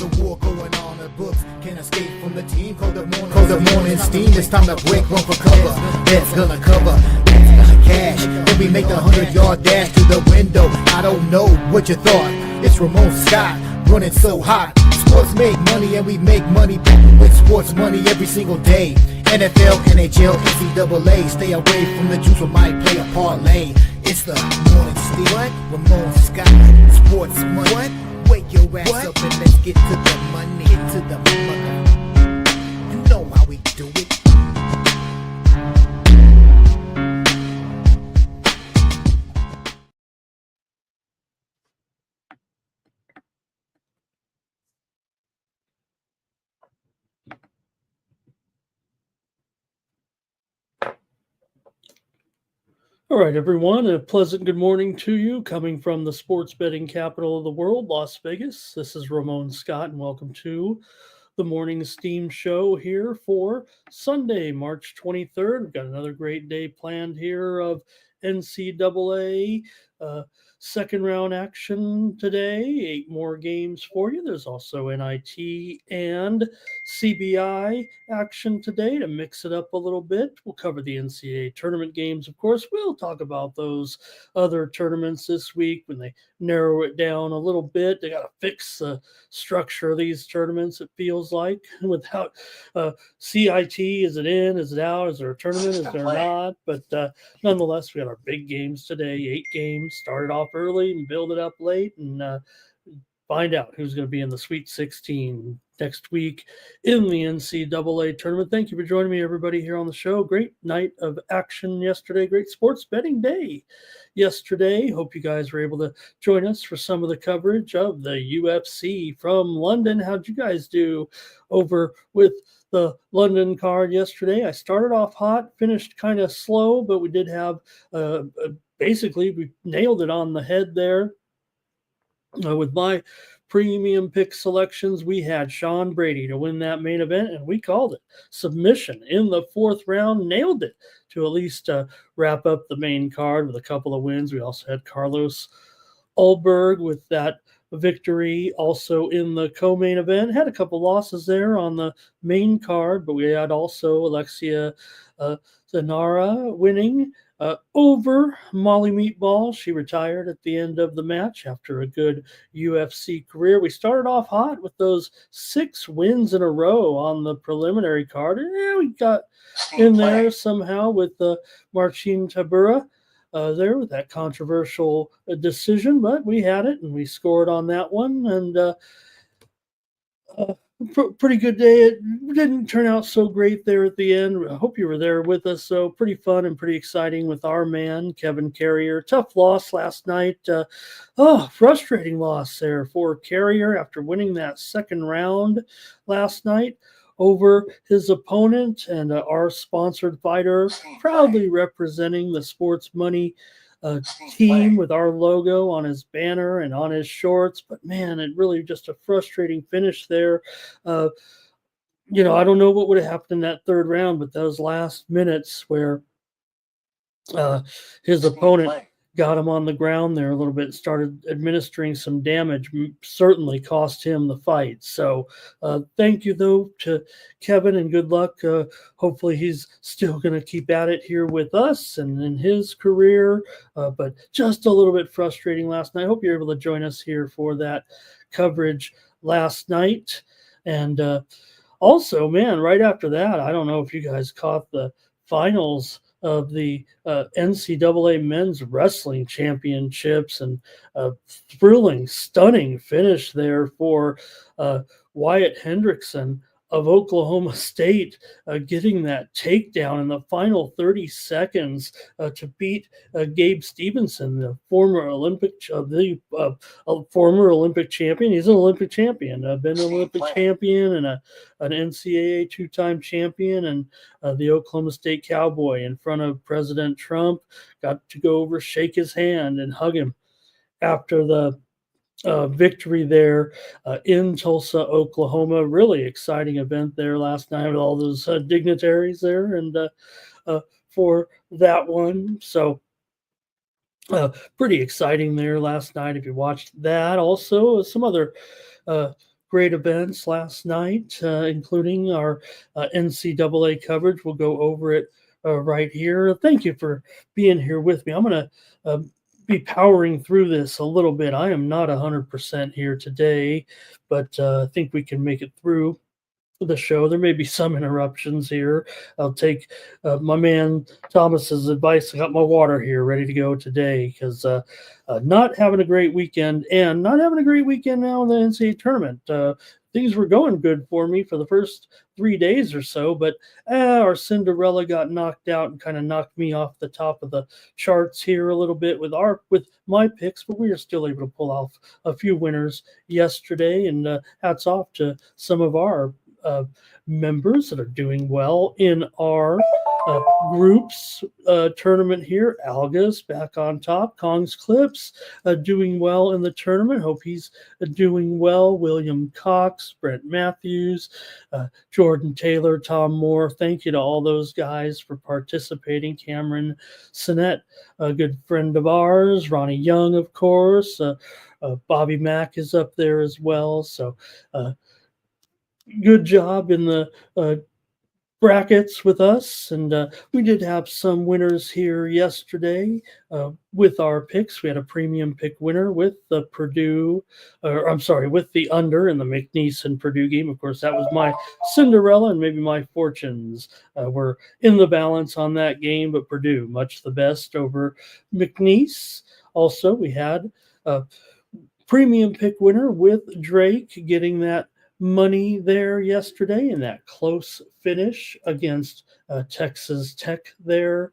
There's a war going on, the books can't escape from the team. Cold the morning steam, it's time to break, run for cover. That's gonna cover, that's gonna cash. Then we make the 100-yard dash to the window. I don't know what you thought. It's Ramon Scott, running so hot. Sports make money and we make money with sports money every single day. NFL, NHL, NCAA. Stay away from the juice, we might play a parlay. It's the morning steam. What? Ramon Scott, sports money. What? Wake your ass up and let's get to the money. Get to the mother. You know how we do it. All right, everyone, a pleasant good morning to you coming from the sports betting capital of the world, Las Vegas. This is Ramon Scott, and welcome to the Morning Steam Show here for Sunday, March 23rd. We've got another great day planned here of NCAA second round action today. 8 more games for you. There's also NIT and CBI action today to mix it up a little bit. We'll cover the NCAA tournament games, of course. We'll talk about those other tournaments this week when they narrow it down a little bit. They got to fix the structure of these tournaments, it feels like, without CIT. Is it in? Is it out? Is there a tournament? Is there not? But nonetheless, we got our big games today. 8 games. Started off early and build it up late and find out who's going to be in the Sweet 16 next week in the NCAA tournament. Thank you for joining me, everybody, here on the show. Great night of action yesterday. Great sports betting day yesterday. Hope you guys were able to join us for some of the coverage of the UFC from London. How'd you guys do over with the London card yesterday? I started off hot, finished kind of slow, but we did have basically we nailed it on the head there. With my premium pick selections, we had Sean Brady to win that main event, and we called it submission in the 4th round. Nailed it to at least wrap up the main card with a couple of wins. We also had Carlos Ulberg with that victory also in the co-main event. Had a couple losses there on the main card, but we had also Alexia Zanara winning over Molly Meatball. She retired at the end of the match after a good UFC career. We started off hot with those 6 wins in a row on the preliminary card. And we got in there somehow with Marcin Tybura there with that controversial decision, but we had it and we scored on that one. And pretty good day. It didn't turn out so great there at the end. I hope you were there with us. So pretty fun and pretty exciting with our man, Kevin Carrier. Tough loss last night. Frustrating loss there for Carrier after winning that second round last night over his opponent and our sponsored fighter, proudly representing the Sports Money team with our logo on his banner and on his shorts. But man, it really just a frustrating finish there. I don't know what would have happened in that 3rd round, but those last minutes where his opponent got him on the ground there a little bit, started administering some damage, certainly cost him the fight. So thank you, though, to Kevin, and good luck. Hopefully he's still going to keep at it here with us and in his career, but just a little bit frustrating last night. I hope you're able to join us here for that coverage last night. And also, man, right after that, I don't know if you guys caught the finals of the NCAA Men's Wrestling Championships, and a thrilling, stunning finish there for Wyatt Hendrickson of Oklahoma State, getting that takedown in the final 30 seconds to beat Gabe Stevenson, the former Olympic champion. He's an Olympic champion, been an Olympic champion and an NCAA 2-time champion, and the Oklahoma State Cowboy in front of President Trump. Got to go over, shake his hand, and hug him after the victory there in Tulsa, Oklahoma. Really exciting event there last night with all those dignitaries there and for that one. So pretty exciting there last night if you watched that. Also, some other great events last night, including our NCAA coverage. We'll go over it right here. Thank you for being here with me. I'm going to be powering through this a little bit. I am not 100% here today, but I think we can make it through the show. There may be some interruptions here. I'll take my man Thomas's advice. I got my water here ready to go today because not having a great weekend and not having a great weekend now in the NCAA tournament. Things were going good for me for the first 3 days or so, but our Cinderella got knocked out and kind of knocked me off the top of the charts here a little bit with my picks, but we are still able to pull off a few winners yesterday, and hats off to some of our members that are doing well in our groups tournament here. Alga's back on top. Kong's Clips doing well in the tournament. Hope he's doing well. William Cox, Brent Matthews, Jordan Taylor, Tom Moore. Thank you to all those guys for participating. Cameron Sinnett, a good friend of ours. Ronnie Young, of course. Bobby Mack is up there as well. So good job in the brackets with us, and we did have some winners here yesterday with our picks. We had a premium pick winner with the with the under in the McNeese and Purdue game. Of course, that was my Cinderella, and maybe my fortunes were in the balance on that game, but Purdue much the best over McNeese. Also, we had a premium pick winner with Drake getting that money there yesterday in that close finish against Texas Tech there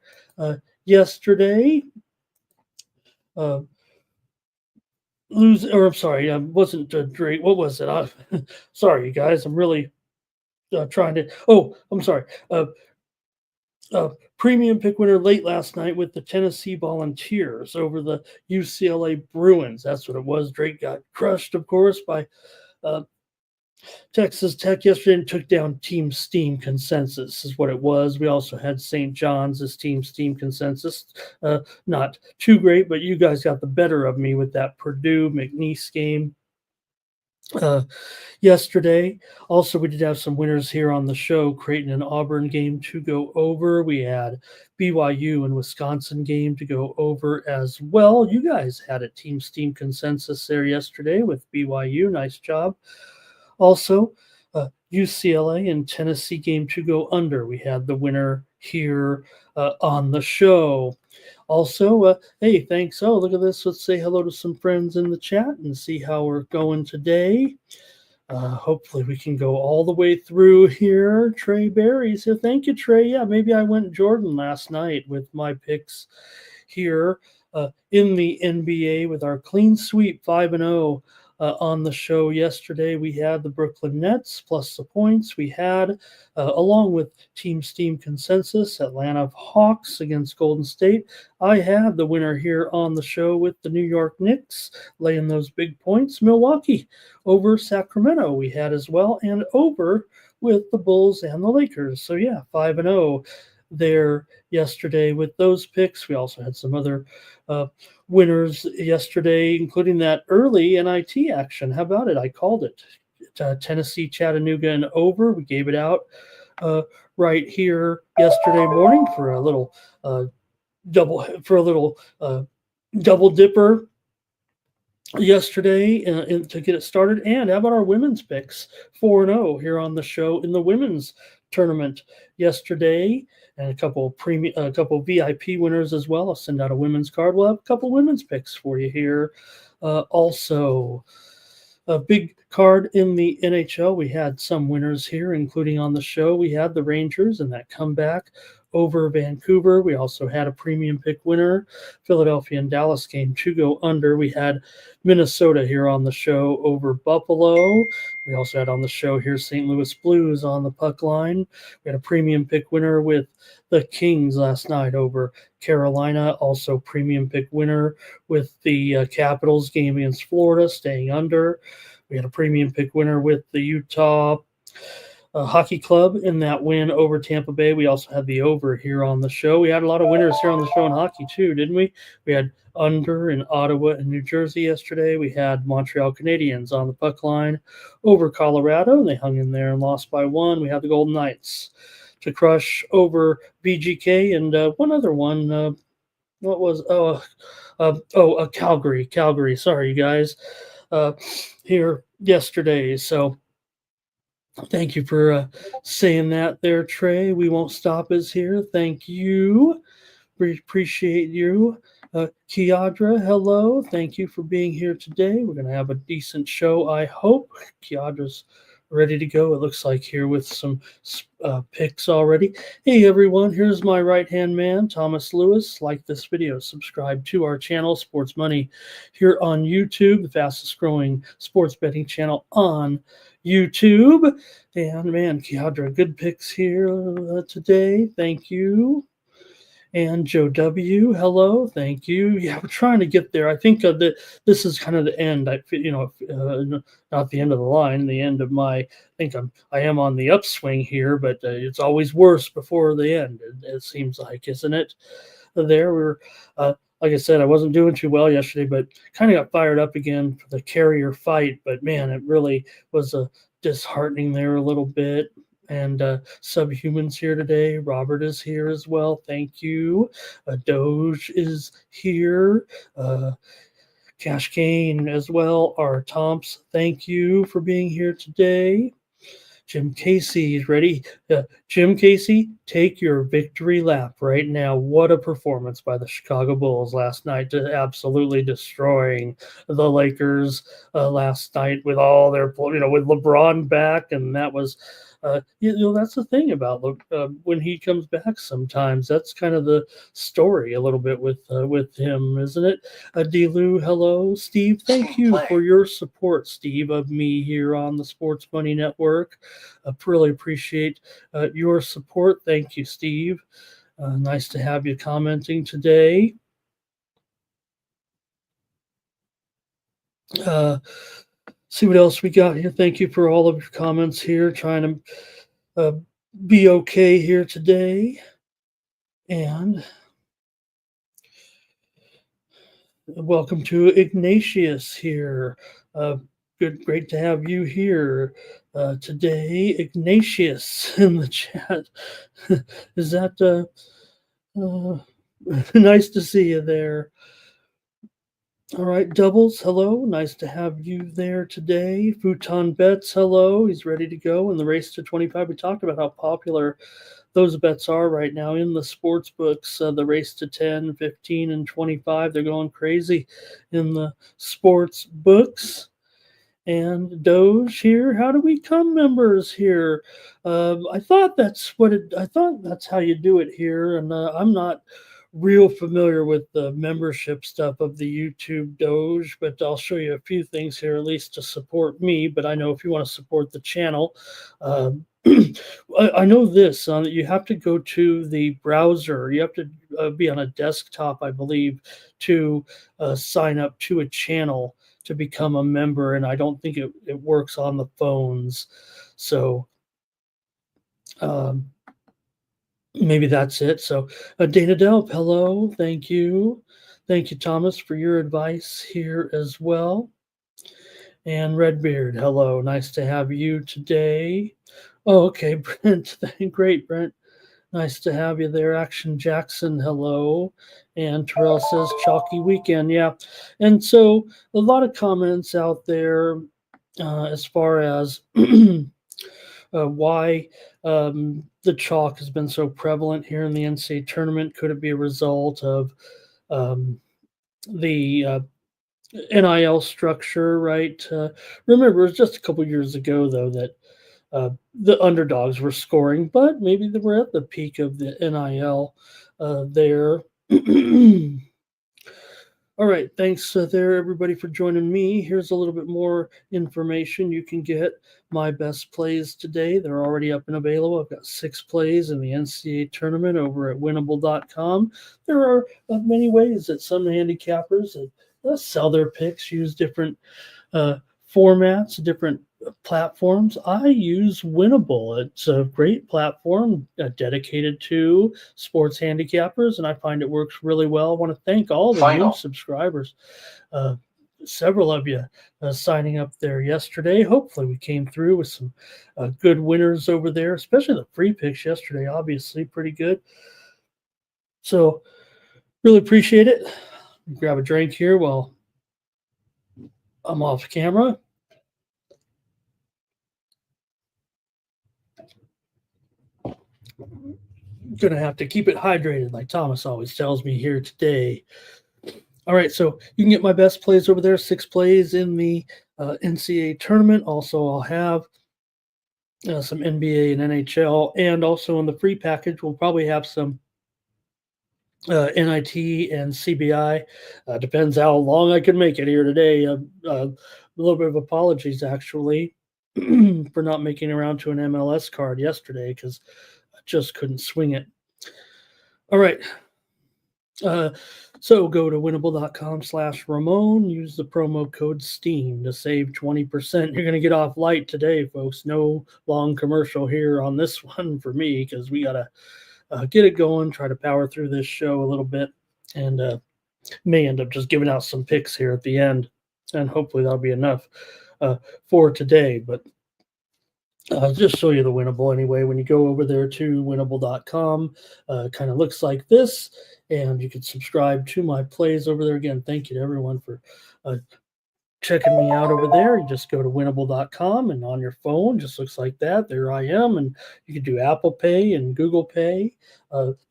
yesterday. Wasn't Drake. What was it? Sorry, you guys. I'm really trying to. Oh, I'm sorry. Premium pick winner late last night with the Tennessee Volunteers over the UCLA Bruins. That's what it was. Drake got crushed, of course, by Texas Tech yesterday and took down Team Steam Consensus is what it was. We also had St. John's as Team Steam Consensus. Not too great, but you guys got the better of me with that Purdue McNeese game yesterday. Also, we did have some winners here on the show. Creighton and Auburn game to go over. We had BYU and Wisconsin game to go over as well. You guys had a Team Steam Consensus there yesterday with BYU. Nice job. Also, UCLA and Tennessee game to go under. We had the winner here on the show. Also, hey, thanks. Oh, look at this. Let's say hello to some friends in the chat and see how we're going today. Hopefully we can go all the way through here. Trey Berry said, thank you, Trey. Yeah, maybe I went Jordan last night with my picks here in the NBA with our clean sweep 5-0. On the show yesterday, we had the Brooklyn Nets plus the points. We had, along with Team Steam Consensus, Atlanta Hawks against Golden State. I had the winner here on the show with the New York Knicks laying those big points. Milwaukee over Sacramento we had as well, and over with the Bulls and the Lakers. So yeah, 5-0 there yesterday with those picks. We also had some other winners yesterday, including that early NIT action. How about it? I called it. Tennessee, Chattanooga, and over. We gave it out right here yesterday morning for a little double dipper yesterday to get it started. And how about our women's picks? 4-0 here on the show in the women's tournament yesterday, and a couple VIP winners as well. I'll send out a women's card. We'll have a couple women's picks for you here. Also, a big card in the NHL. We had some winners here, including on the show. We had the Rangers and that comeback over Vancouver. We also had a premium pick winner, Philadelphia and Dallas game to go under. We had Minnesota here on the show over Buffalo. We also had on the show here St. Louis Blues on the puck line. We had a premium pick winner with the Kings last night over Carolina. Also premium pick winner with the Capitals game against Florida, staying under. We had a premium pick winner with the Utah Hockey Club in that win over Tampa Bay. We also had the over here on the show. We had a lot of winners here on the show in hockey too, didn't we? We had under in Ottawa and New Jersey yesterday. We had Montreal Canadiens on the puck line over Colorado, and they hung in there and lost by 1. We had the Golden Knights to crush over VGK and one other one. What was Calgary. Sorry, you guys. Here yesterday. So thank you for saying that there, Trey. We Won't Stop is here. Thank you. We appreciate you. Kiadra, hello. Thank you for being here today. We're going to have a decent show, I hope. Kiadra's ready to go, it looks like, here with some picks already. Hey, everyone. Here's my right-hand man, Thomas Lewis. Like this video. Subscribe to our channel, Sports Money, here on YouTube, the fastest-growing sports betting channel on YouTube. And, man, Kiadra, good picks here today. Thank you. And Joe W, hello, thank you. Yeah, we're trying to get there. I think this is kind of the end. Not the end of the line, the end of my. I am on the upswing here, but it's always worse before the end. It seems like, isn't it? There we're. Like I said, I wasn't doing too well yesterday, but kind of got fired up again for the Carrier fight. But man, it really was disheartening there a little bit. And Subhumans here today. Robert is here as well. Thank you. Doge is here. Cash Kane as well. Our Tomps, thank you for being here today. Jim Casey is ready. Jim Casey, take your victory lap right now. What a performance by the Chicago Bulls last night, absolutely destroying the Lakers last night with all their, with LeBron back, and that was. That's the thing about when he comes back. Sometimes that's kind of the story a little bit with him, isn't it? Delu, hello, Steve. Thank you for your support, Steve, of me here on the Sports Money Network. Really appreciate your support. Thank you, Steve. Nice to have you commenting today. See what else we got here. Thank you for all of your comments here. Trying to be okay here today. And welcome to Ignatius here. Great to have you here today, Ignatius, in the chat. Is that nice to see you there? All right, Doubles, hello. Nice to have you there today. Futon Bets, hello. He's ready to go in the race to 25. We talked about how popular those bets are right now in the sports books. The race to 10, 15, and 25. They're going crazy in the sports books. And Doge here. How do we become members here? I thought that's how you do it here, and I'm not real familiar with the membership stuff of the YouTube Doge, but I'll show you a few things here, at least to support me. But I know if you want to support the channel, I know this, you have to go to the browser. You have to be on a desktop, I believe, to sign up to a channel to become a member, and I don't think it works on the phones. So maybe that's it. So Dana Delp, hello. Thank you. Thank you, Thomas, for your advice here as well. And Redbeard, hello. Nice to have you today. Oh, okay, Brent. Great, Brent. Nice to have you there. Action Jackson, hello. And Terrell says chalky weekend. Yeah. And so a lot of comments out there as far as why the chalk has been so prevalent here in the NCAA tournament. Could it be a result of the NIL structure, right? Remember, it was just a couple years ago, though, that the underdogs were scoring, but maybe they were at the peak of the NIL there. All right, thanks there, everybody, for joining me. Here's a little bit more information. You can get my best plays today. They're already up and available. I've got 6 plays in the NCAA tournament over at winnable.com. There are many ways that some handicappers sell their picks, use different formats, different platforms, I use Winnable. It's a great platform dedicated to sports handicappers, and I find it works really well. I want to thank all the new subscribers. Several of you signing up there yesterday. Hopefully we came through with some good winners over there, especially the free picks yesterday, obviously pretty good. So really appreciate it. Grab a drink here while I'm off camera. Gonna have to keep it hydrated like Thomas always tells me here today. All right, so you can get my best plays over there, 6 plays in the NCAA tournament. Also, I'll have some NBA and NHL, and also in the free package, we'll probably have some NIT and CBI. Depends how long I can make it here today. A little bit of apologies, actually, for not making around to an MLS card yesterday because I just couldn't swing it. All right. So go to winnable.com/Ramon, use the promo code STEAM to save 20%. You're going to get off light today, folks. No long commercial here on this one for me because we got to get it going, try to power through this show a little bit, and may end up just giving out some picks here at the end, and hopefully that'll be enough for today. But I'll just show you the Winnable anyway. When you go over there to winnable.com, kind of looks like this, and you can subscribe to my plays over there. Again, thank you to everyone for checking me out over there. You just go to winnable.com, and on your phone, just looks like that. There I am, and you can do Apple Pay and Google Pay.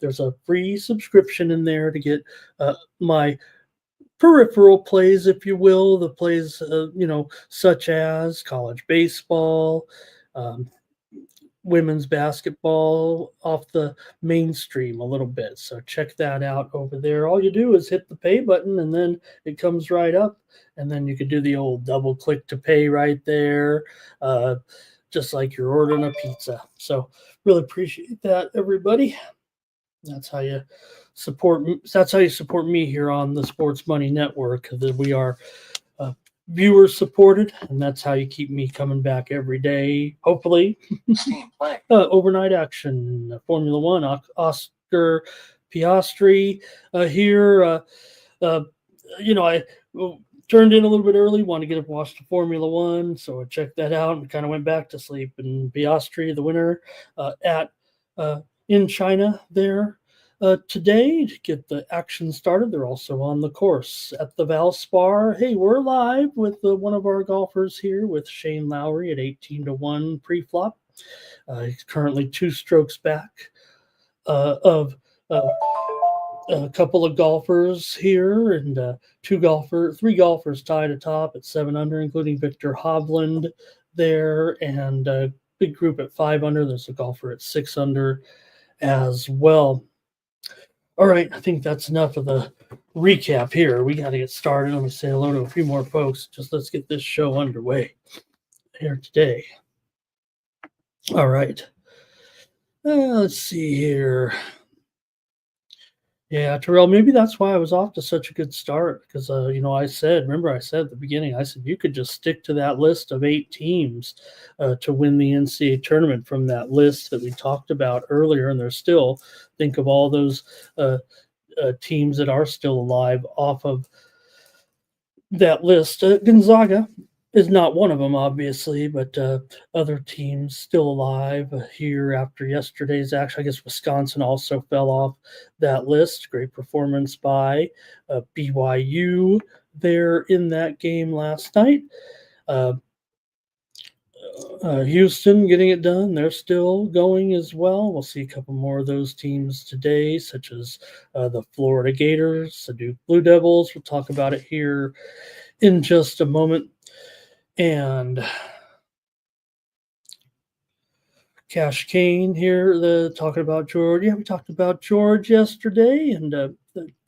There's a free subscription in there to get my peripheral plays, if you will, the plays, such as college baseball, women's basketball off the mainstream a little bit. So check that out over there. All you do is hit the pay button and then it comes right up. And then you could do the old double click to pay right there, just like you're ordering a pizza. So really appreciate that, everybody. That's how you support me. That's how you support me here on the Sports Money Network. That we are viewer supported, and that's how you keep me coming back every day. Hopefully, overnight action, Formula One, Oscar Piastri here. I turned in a little bit early, wanted to get up and watch the Formula One, so I checked that out and kind of went back to sleep. And Piastri, the winner, in China there today to get the action started. They're also on the course at the Valspar. Hey, we're live with one of our golfers here with Shane Lowry at 18-1 pre-flop. He's currently 2 strokes back of a couple of golfers here, and 3 golfers tied atop at 7 under, including Victor Hovland there, and a big group at 5 under. There's a golfer at 6 under as well. All right, I think that's enough of the recap here. We got to get started. Let me say hello to a few more folks. Just let's get this show underway here today. All right. Let's see here. Yeah, Terrell, maybe that's why I was off to such a good start because, I said at the beginning, I said you could just stick to that list of 8 teams to win the NCAA tournament from that list that we talked about earlier. And there's still, think of all those teams that are still alive off of that list. Gonzaga is not one of them, obviously, but other teams still alive here after yesterday's action. I guess Wisconsin also fell off that list. Great performance by BYU there in that game last night. Houston getting it done. They're still going as well. We'll see a couple more of those teams today, such as the Florida Gators, the Duke Blue Devils. We'll talk about it here in just a moment. And Cash Kane here, talking about George. Yeah, we talked about George yesterday, and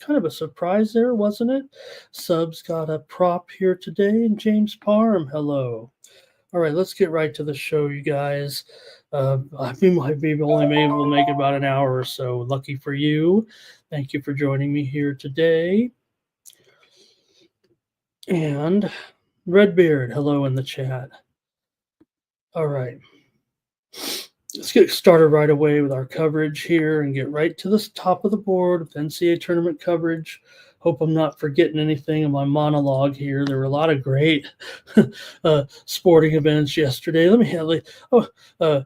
kind of a surprise there, wasn't it? Subs got a prop here today, and James Parham, hello. All right, let's get right to the show, you guys. We might be only able to make it about an hour or so. Lucky for you. Thank you for joining me here today. And Redbeard, hello in the chat. All right. Let's get started right away with our coverage here and get right to the top of the board with NCAA tournament coverage. Hope I'm not forgetting anything in my monologue here. There were a lot of great sporting events yesterday. I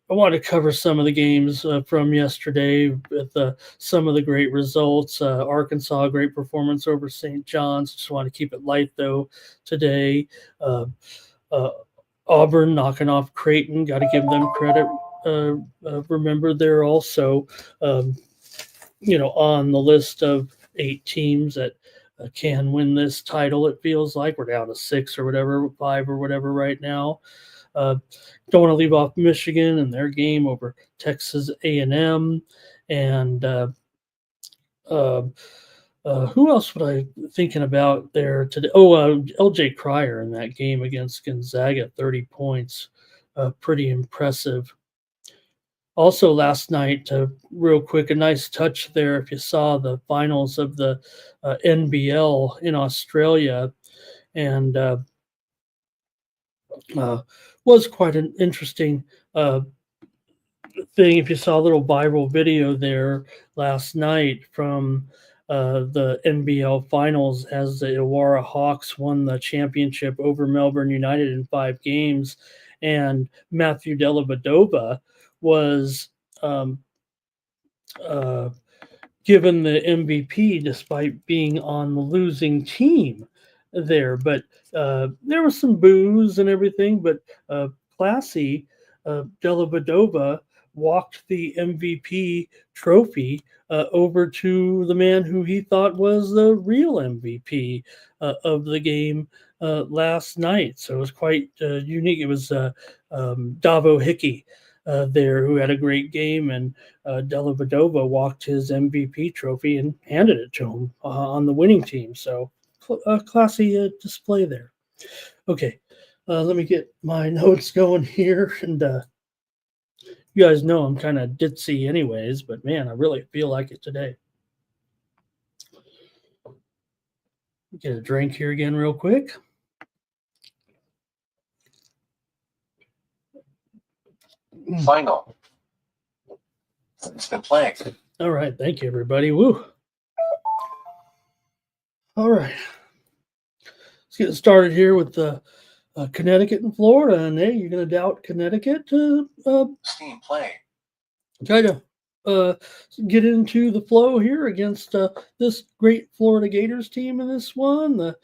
wanted to cover some of the games from yesterday with some of the great results. Arkansas, great performance over St. John's. Just want to keep it light, though, today. Uh, uh, Auburn knocking off Creighton. Got to give them credit. Remember, they're also, on the list of 8 teams that can win this title. It feels like we're down to 6 or whatever, 5 or whatever right now. Don't want to leave off Michigan and their game over Texas A&M, and who else would I thinking about there today? L.J. Cryer in that game against Gonzaga, 30 points, pretty impressive. Also last night, real quick, a nice touch there. If you saw the finals of the NBL in Australia, and was quite an interesting thing. If you saw a little viral video there last night from the NBL finals as the Illawarra Hawks won the championship over Melbourne United in 5 games, and Matthew Dellavedova was given the MVP despite being on the losing team there. But there was some boos and everything, but classy Dellavedova walked the MVP trophy over to the man who he thought was the real MVP of the game last night. So it was quite unique. It was Davo Hickey there who had a great game, and Dellavedova walked his MVP trophy and handed it to him on the winning team. So a classy display there. Okay, let me get my notes going here, and you guys know I'm kind of ditzy anyways, but man, I really feel like it today. Get a drink here again real quick. Final. It's been playing. All right, thank you, everybody. Woo. All right, let's get started here with the Connecticut and Florida. And hey, you're going to doubt Connecticut to Steam play. try to get into the flow here against this great Florida Gators team in this one. The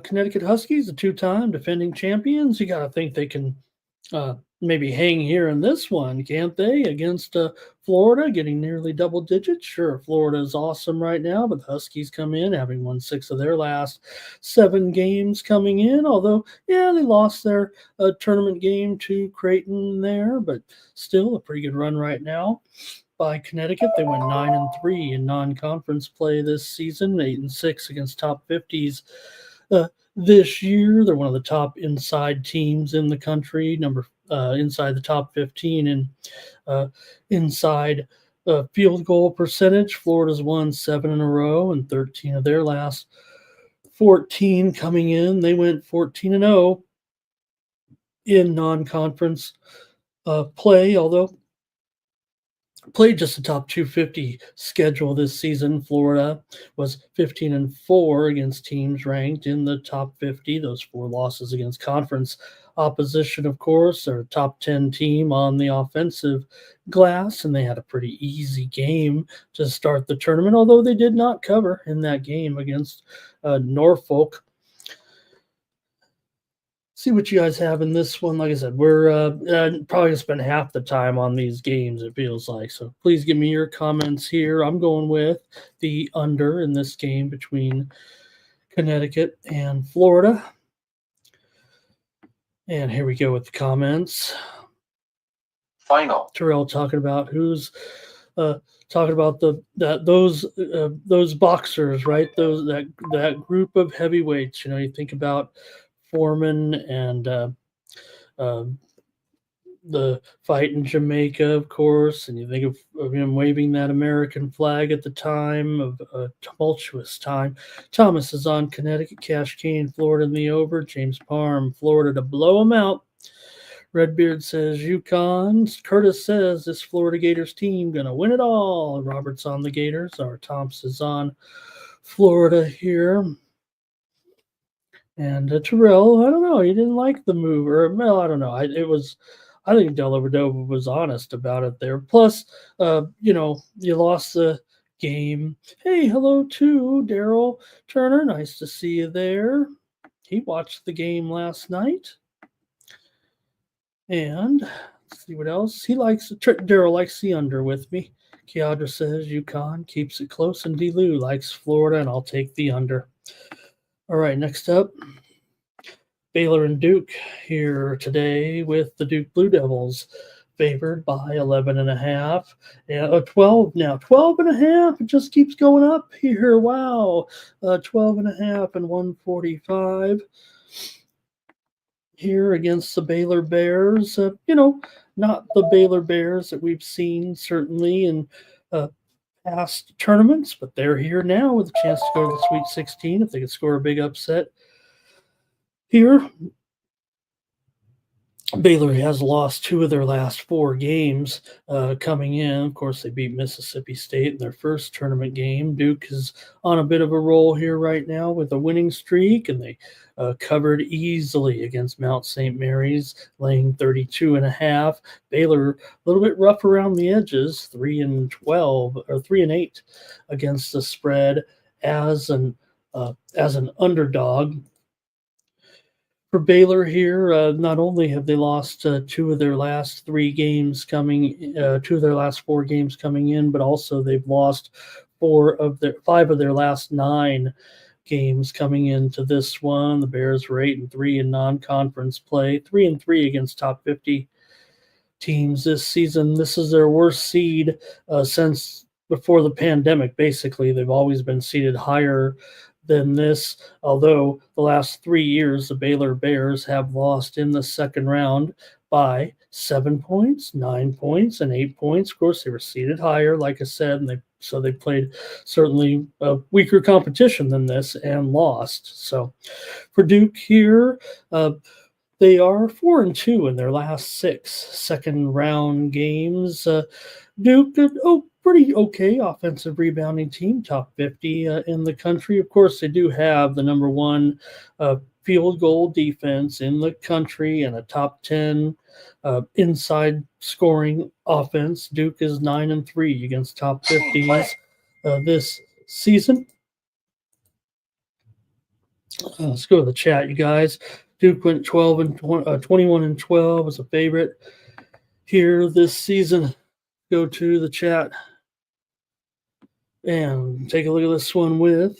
Connecticut Huskies, the 2-time defending champions. You got to think they can maybe hang here in this one, can't they? Against Florida, getting nearly double digits. Sure, Florida is awesome right now, but the Huskies come in having won 6 of their last 7 games coming in. Although, yeah, they lost their tournament game to Creighton there, but still a pretty good run right now by Connecticut. They went 9-3 in non-conference play this season, 8-6 against top 50s. This year, they're one of the top inside teams in the country, inside the top 15 and inside field goal percentage. Florida's won 7 in a row and 13 of their last 14 coming in. They went 14-0 in non-conference play, although played just a top 250 schedule this season. Florida was 15-4 against teams ranked in the top 50. Those 4 losses against conference opposition, of course. They're a top 10 team on the offensive glass, and they had a pretty easy game to start the tournament, although they did not cover in that game against Norfolk. See what you guys have in this one. Like I said, we're probably going to spend half the time on these games, it feels like. So please give me your comments here. I'm going with the under in this game between Connecticut and Florida. And here we go with the comments. Final. Terrell talking about talking about those boxers, right? That group of heavyweights. You think about Foreman and the fight in Jamaica, of course, and you think of him waving that American flag at the time of a tumultuous time. Thomas is on Connecticut, Cash Kane, Florida in the over, James Parham, Florida to blow him out. Redbeard says UConn. Curtis says this Florida Gators team going to win it all. Robert's on the Gators. Our Thompson's on Florida here. And Terrell, I don't know. He didn't like the move. Or, well, I don't know. I think Dellavedova was honest about it there. Plus, you lost the game. Hey, hello to Daryl Turner. Nice to see you there. He watched the game last night. And let's see what else. Daryl likes the under with me. Kiadra says UConn keeps it close, and D-Lou likes Florida, and I'll take the under. All right, next up, Baylor and Duke here today with the Duke Blue Devils favored by 11.5. Yeah, 12 now. 12.5. It just keeps going up here. Wow. 12.5 and 145 here against the Baylor Bears. Not the Baylor Bears that we've seen certainly in past tournaments, but they're here now with a chance to go to the Sweet 16 if they could score a big upset here. Baylor has lost 2 of their last 4 games coming in. Of course, they beat Mississippi State in their first tournament game. Duke is on a bit of a roll here right now with a winning streak, and they covered easily against Mount St. Mary's, laying 32.5. Baylor a little bit rough around the edges, 3-12 or 3-8 against the spread as an underdog. For Baylor here, not only have they lost 2 of their last 3 games 2 of their last 4 games coming in, but also they've lost 5 of their last 9 games coming into this one. The Bears were 8-3 in non-conference play, 3-3 against top 50 teams this season. This is their worst seed since before the pandemic. Basically, they've always been seeded higher than this, although the last 3 years the Baylor Bears have lost in the second round by 7 points, 9 points, and 8 points. Of course, they were seeded higher, like I said, and they played certainly a weaker competition than this and lost. So for Duke here, they are 4-2 in their last 6 second round games. Duke, pretty okay offensive rebounding team, top 50 in the country. Of course, they do have the number 1 field goal defense in the country and a top 10 inside scoring offense. Duke is 9-3 against top 50s this season. Let's go to the chat, you guys. Duke went 21-12 as a favorite here this season. Go to the chat and take a look at this one with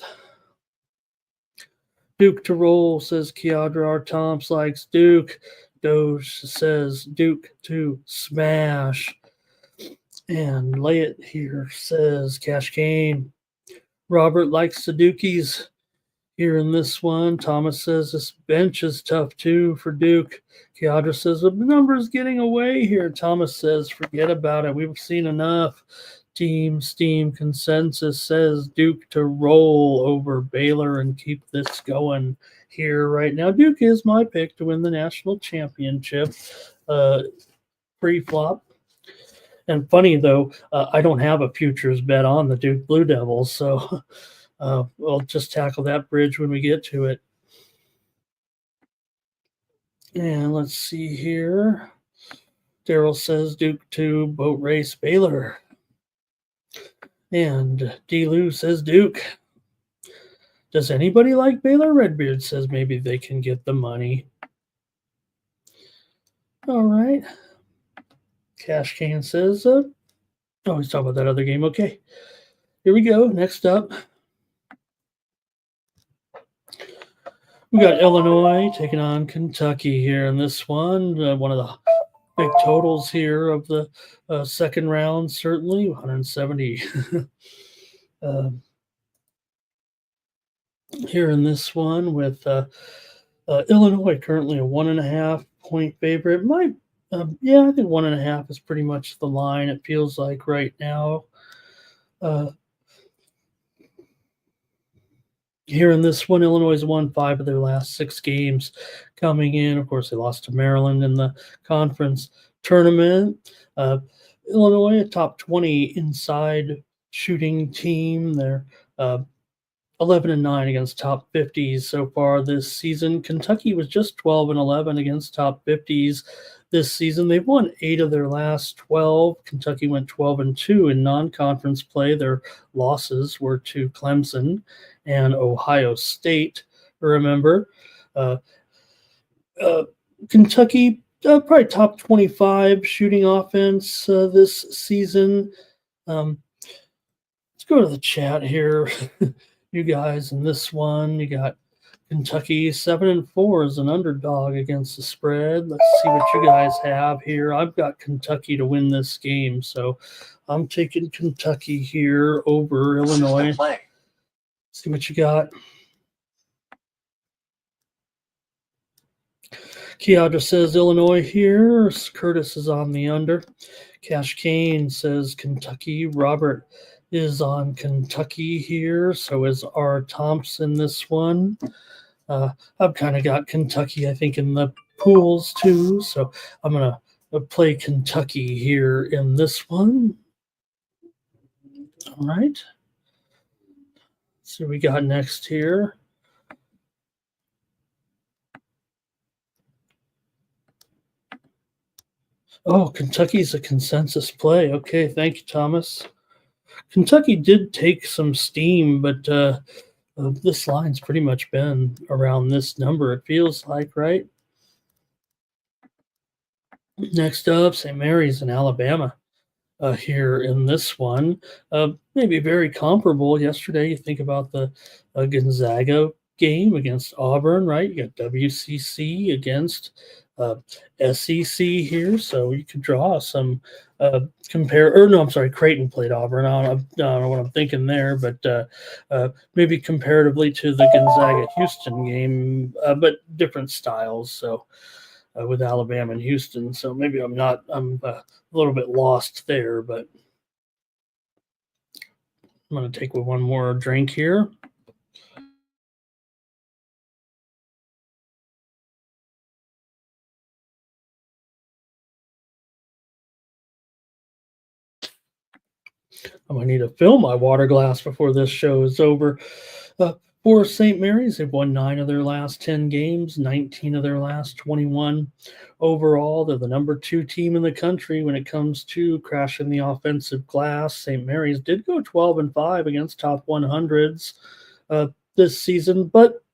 Duke to roll, says Kiadra. R. Tomps likes Duke. Doge says Duke to smash. And Lay It here says Cash Kane. Robert likes the Dukies here in this one. Thomas says this bench is tough too for Duke. Kiadra says the number's getting away here. Thomas says forget about it. We've seen enough. Team Steam Consensus says Duke to roll over Baylor and keep this going here right now. Duke is my pick to win the national championship pre-flop. And funny, though, I don't have a futures bet on the Duke Blue Devils, so we'll just tackle that bridge when we get to it. And let's see here. Daryl says Duke to boat race Baylor. And D-Lou says Duke. Does anybody like Baylor? Redbeard says maybe they can get the money. All right. Cash Can says, he's talking about that other game. Okay. Here we go. Next up, we got Illinois taking on Kentucky here in this one. One of the big totals here of the second round, certainly 170. Here in this one with Illinois currently a 1.5 point favorite. I think 1.5 is pretty much the line. It feels like right now. Here in this one, Illinois has won 5 of their last 6 games coming in. Of course, they lost to Maryland in the conference tournament. Illinois, a top 20 inside shooting team. They're 11-9 against top 50s so far this season. Kentucky was just 12-11 against top 50s this season. They've won 8 of their last 12. Kentucky went 12-2 in non-conference play. Their losses were to Clemson and Ohio State. Remember, Kentucky probably top 25 shooting offense this season. Let's go to the chat here. You guys, in this one, you got Kentucky 7-4 as an underdog against the spread. Let's see what you guys have here. I've got Kentucky to win this game, so I'm taking Kentucky here over Illinois. Play. See what you got. Kiadra says Illinois here. Curtis is on the under. Cash Kane says Kentucky. Robert is on Kentucky here. So is R. Thompson this one. I've kind of got Kentucky, I think, in the pools too. So I'm going to play Kentucky here in this one. All right. So we got next here. Oh, Kentucky's a consensus play. Okay, thank you, Thomas. Kentucky did take some steam, but this line's pretty much been around this number, it feels like, right? Next up, St. Mary's in Alabama here in this one. Maybe very comparable. Yesterday, you think about the Gonzaga game against Auburn, right? You got WCC against SEC here, so you could draw some Creighton played Auburn. I don't know what I'm thinking there, but maybe comparatively to the Gonzaga-Houston game, but different styles. So with Alabama and Houston, so maybe I'm a little bit lost there, but I'm going to take one more drink here. I'm going to need to fill my water glass before this show is over. For St. Mary's, they've won 9 of their last 10 games, 19 of their last 21. Overall, they're the number 2 team in the country when it comes to crashing the offensive glass. St. Mary's did go 12-5 against top 100s this season, but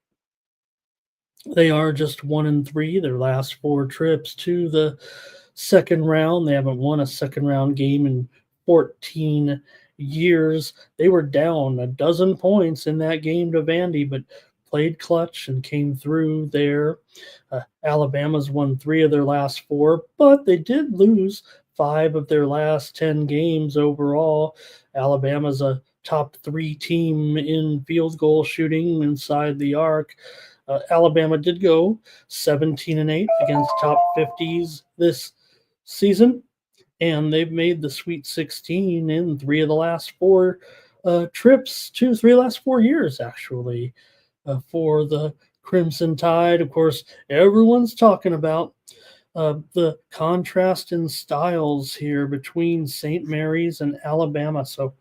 they are just 1-3 their last 4 trips to the second round. They haven't won a second round game in 14 years. They were down a dozen points in that game to Vandy, but played clutch and came through there. Alabama's won 3 of their last 4, but they did lose 5 of their last 10 games overall. Alabama's a top 3 team in field goal shooting inside the arc. Alabama did go 17-8 against top 50s this season, and they've made the Sweet 16 in 3 of the last 4 trips to 3 of the last 4 years, actually, for the Crimson Tide. Of course, everyone's talking about the contrast in styles here between St. Mary's and Alabama. So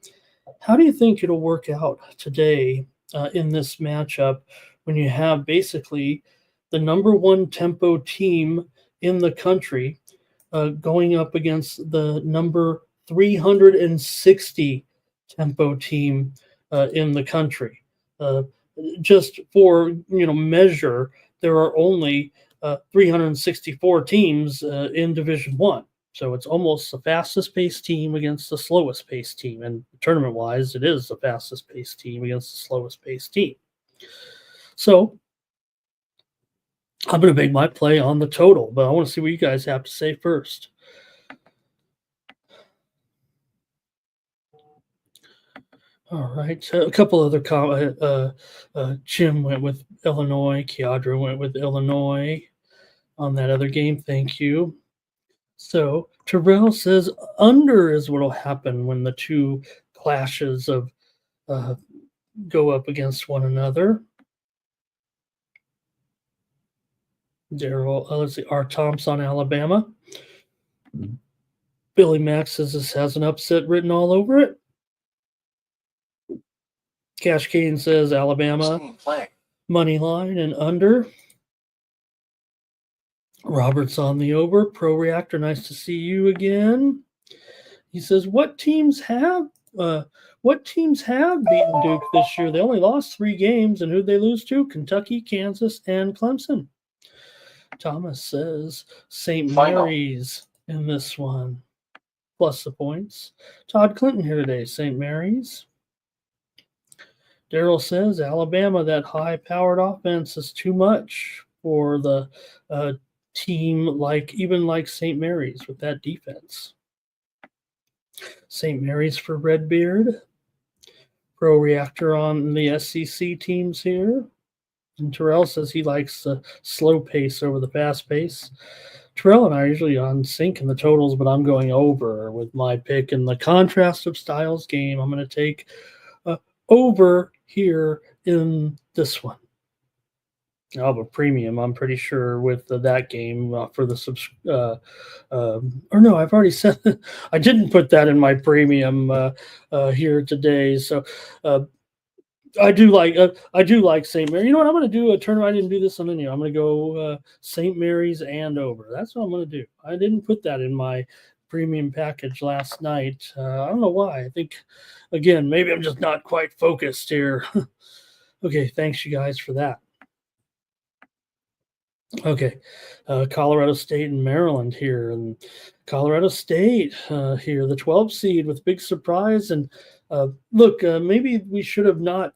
how do you think it'll work out today in this matchup when you have basically the number 1 tempo team in the country going up against the number 360 tempo team in the country? Just for measure, there are only 364 teams in Division I. So it's almost the fastest paced team against the slowest paced team. And tournament wise, it is the fastest paced team against the slowest paced team. So I'm going to make my play on the total, but I want to see what you guys have to say first. All right. So a couple other Jim went with Illinois. Kiadra went with Illinois on that other game. Thank you. So Terrell says under is what will happen when the 2 clashes of go up against one another. Let's see, R. Tom's on Alabama. Billy Max says this has an upset written all over it. Cash Kane says Alabama Steam playing. money line and under. Robert's on the over. Pro Reactor, nice to see you again. He says, what teams have beaten Duke this year? They only lost 3 games, and who'd they lose to? Kentucky, Kansas, and Clemson. Thomas says St. Final. Mary's in this one, plus the points. Todd Clinton here today, St. Mary's. Daryl says Alabama, that high-powered offense is too much for the team like St. Mary's with that defense. St. Mary's for Redbeard. Pro Reactor on the SEC teams here. And Terrell says he likes the slow pace over the fast pace. Terrell and I are usually on sync in the totals, but I'm going over with my pick in the contrast of styles game. I'm going to take over here in this one. I'll have a premium, I'm pretty sure, with that game for the or no, I've already said I didn't put that in my premium here today. So I do like St. Mary. You know what? I'm going to do a tournament. I didn't do this on any. I'm going to go St. Mary's and over. That's what I'm going to do. I didn't put that in my premium package last night. I don't know why. I think, again, maybe I'm just not quite focused here. Okay, thanks you guys for that. Okay, Colorado State and Maryland here, and Colorado State here, the 12 seed with big surprise. And look, maybe we should have not,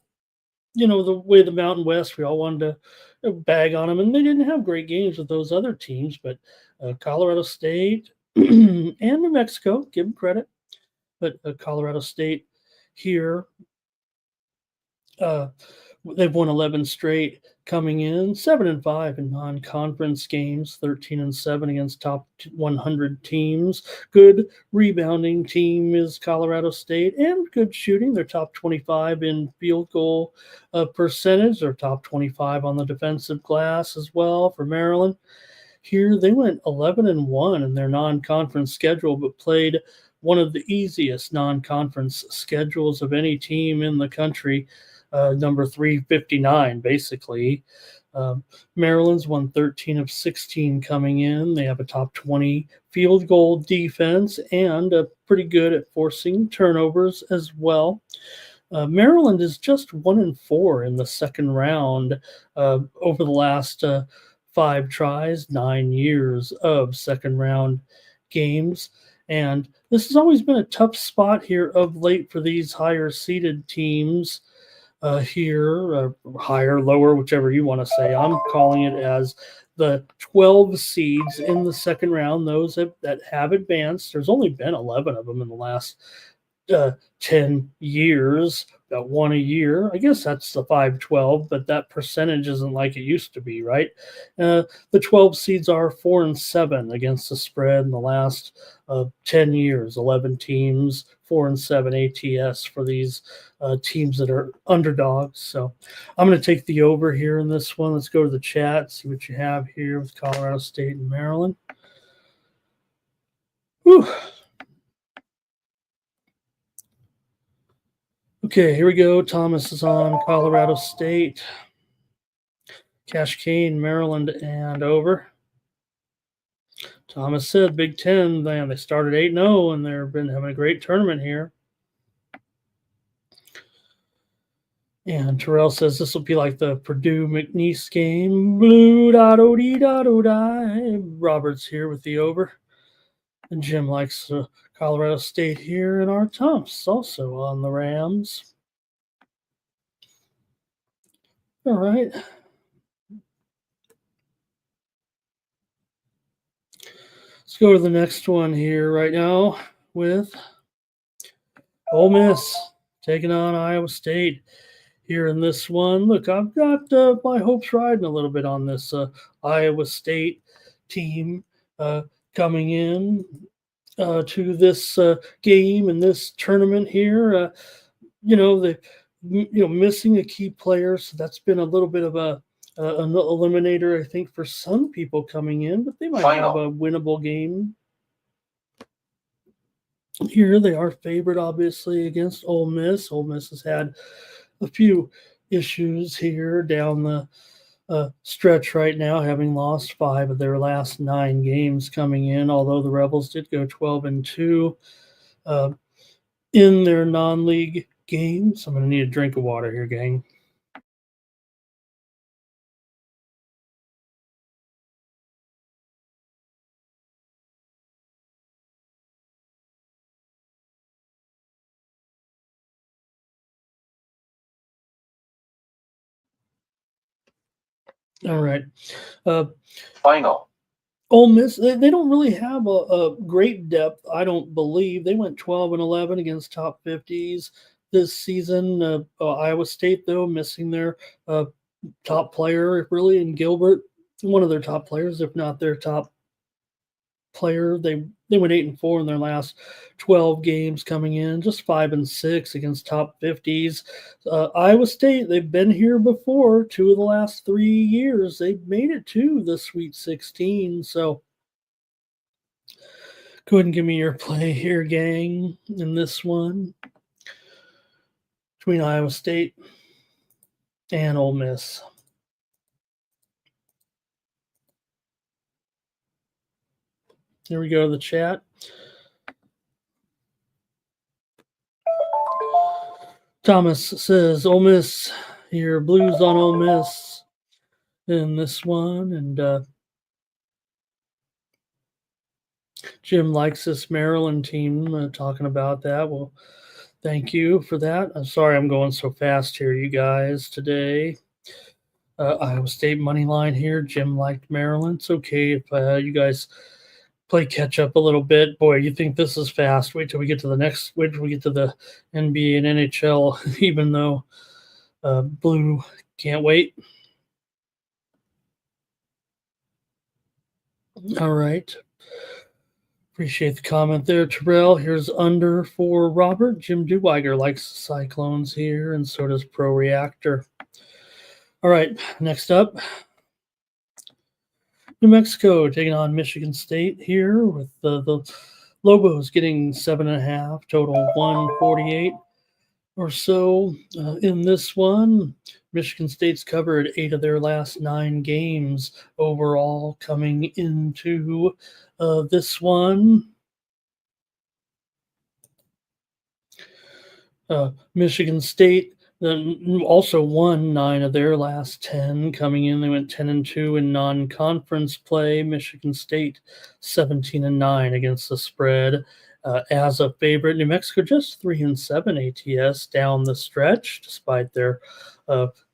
the way the Mountain West, we all wanted to bag on them, and they didn't have great games with those other teams, but Colorado State and New Mexico, give them credit, but Colorado State here, they've won 11 straight coming in, 7-5 in non-conference games, 13-7 against top 100 teams. Good rebounding team is Colorado State, and good shooting. They're top 25 in field goal percentage. They're top 25 on the defensive glass as well for Maryland. Here they went 11-1 in their non-conference schedule, but played one of the easiest non-conference schedules of any team in the country. Number 359, basically. Maryland's won 13 of 16 coming in. They have a top 20 field goal defense and pretty good at forcing turnovers as well. Maryland is just 1-4 in the second round over the last 5 tries, 9 years of second round games. And this has always been a tough spot here of late for these higher seeded teams. Higher, lower, whichever you want to say. I'm calling it as the 12 seeds in the second round, those that have advanced. There's only been 11 of them in the last 10 years, about one a year. I guess that's the 5-12, but that percentage isn't like it used to be, right? The 12 seeds are 4-7 against the spread in the last 10 years. 11 teams, 4-7 ATS for these teams that are underdogs. So I'm going to take the over here in this one. Let's go to the chat, see what you have here with Colorado State and Maryland. Whew. Okay, here we go. Thomas is on Colorado State. Cash Kane, Maryland, and over. Thomas said Big Ten, man, they started 8-0, and they've been having a great tournament here. And Terrell says this will be like the Purdue-McNeese game. Blue da-do-dee-da-do-die. Robert's here with the over. And Jim likes Colorado State here. And our Thomp's also on the Rams. All right. Let's go to the next one here right now with Ole Miss taking on Iowa State. Here in this one, look, I've got my hopes riding a little bit on this Iowa State team coming in to this game and this tournament here. Missing a key player, so that's been a little bit of a an eliminator, I think, for some people coming in, but they might have Final. a winnable game. Here they are favored, obviously, against Ole Miss. Ole Miss has had a few issues here down the stretch right now, having lost 5 of their last 9 games coming in, although the Rebels did go 12-2 in their non-league games. I'm going to need a drink of water here, gang. All right. Final. Ole Miss, they don't really have a great depth, I don't believe. They went 12-11 against top 50s this season. Iowa State, though, missing their top player, really, in Gilbert. One of their top players, if not their top player. They went 8-4 in their last 12 games coming in, just 5-6 against top 50s. Iowa State, they've been here before 2 of the last 3 years. They've made it to the Sweet 16. So go ahead and give me your play here, gang, in this one between Iowa State and Ole Miss. Here we go to the chat. Thomas says, Ole Miss, your Blues on Ole Miss in this one. And Jim likes this Maryland team, talking about that. Well, thank you for that. I'm sorry I'm going so fast here, you guys, today. Iowa State money line here. Jim liked Maryland. It's okay if you guys play catch up a little bit. Boy, you think this is fast. Wait till we get to the NBA and NHL, even though Blue can't wait. All right. Appreciate the comment there, Terrell. Here's under for Robert. Jim Duweiger likes the Cyclones here, and so does Pro Reactor. All right, next up, New Mexico taking on Michigan State here with the Lobos getting 7.5, total 148 or so in this one. Michigan State's covered 8 of their last 9 games overall coming into this one. Michigan State also won 9 of their last 10 coming in. They went 10-2 in non-conference play. Michigan State 17-9 against the spread as a favorite. New Mexico just 3-7 ATS down the stretch, despite their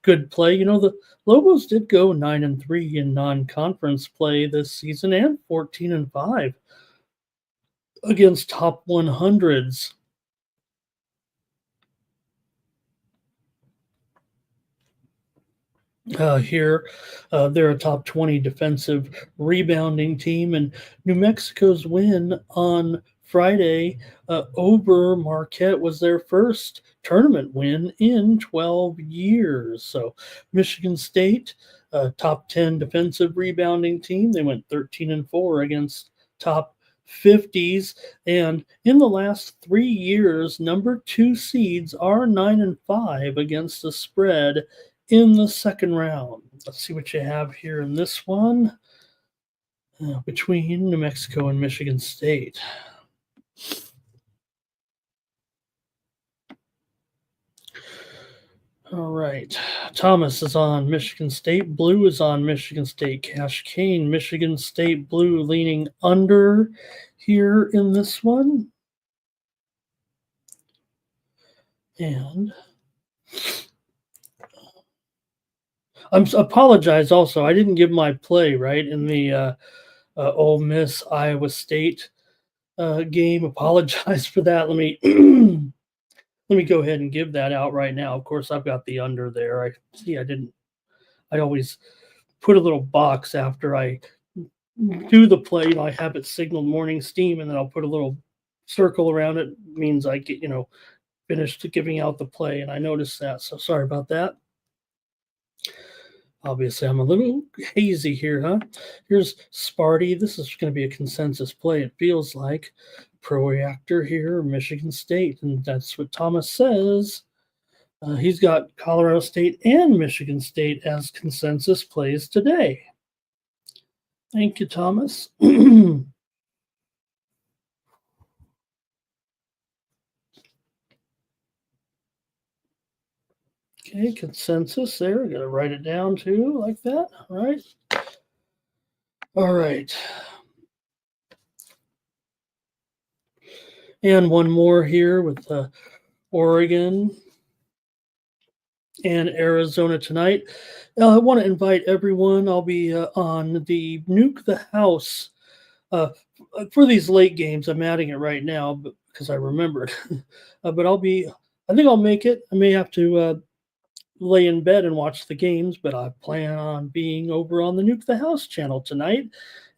good play. You know, the Lobos did go 9-3 in non-conference play this season, and 14-5 against top 100s. Here, they're a top 20 defensive rebounding team, and New Mexico's win on Friday over Marquette was their first tournament win in 12 years. So Michigan State, top 10 defensive rebounding team, they went 13-4 against top 50s, and in the last 3 years, number 2 seeds are 9-5 against the spread in the second round. Let's see what you have here in this one between New Mexico and Michigan State. All right. Thomas is on Michigan State. Blue is on Michigan State. Cash Kane, Michigan State Blue leaning under here in this one. And I apologize also. I didn't give my play, right, in the Ole Miss Iowa State game. Apologize for that. Let me let me go ahead and give that out right now. Of course, I've got the under there. I always put a little box after I do the play. You know, I have it signaled morning steam, and then I'll put a little circle around it. It means I get, finished giving out the play, and I noticed that. So sorry about that. Obviously, I'm a little hazy here, huh? Here's Sparty. This is going to be a consensus play, it feels like. Pro reactor here, Michigan State, and that's what Thomas says. He's got Colorado State and Michigan State as consensus plays today. Thank you, Thomas. Okay, consensus there. Got to write it down too, like that. All right. All right. And one more here with Oregon and Arizona tonight. I want to invite everyone. I'll be on the Nuke the House for these late games. I'm adding it right now because I remembered. But I think I'll make it. I may have to lay in bed and watch the games, but I plan on being over on the Nuke the House channel tonight.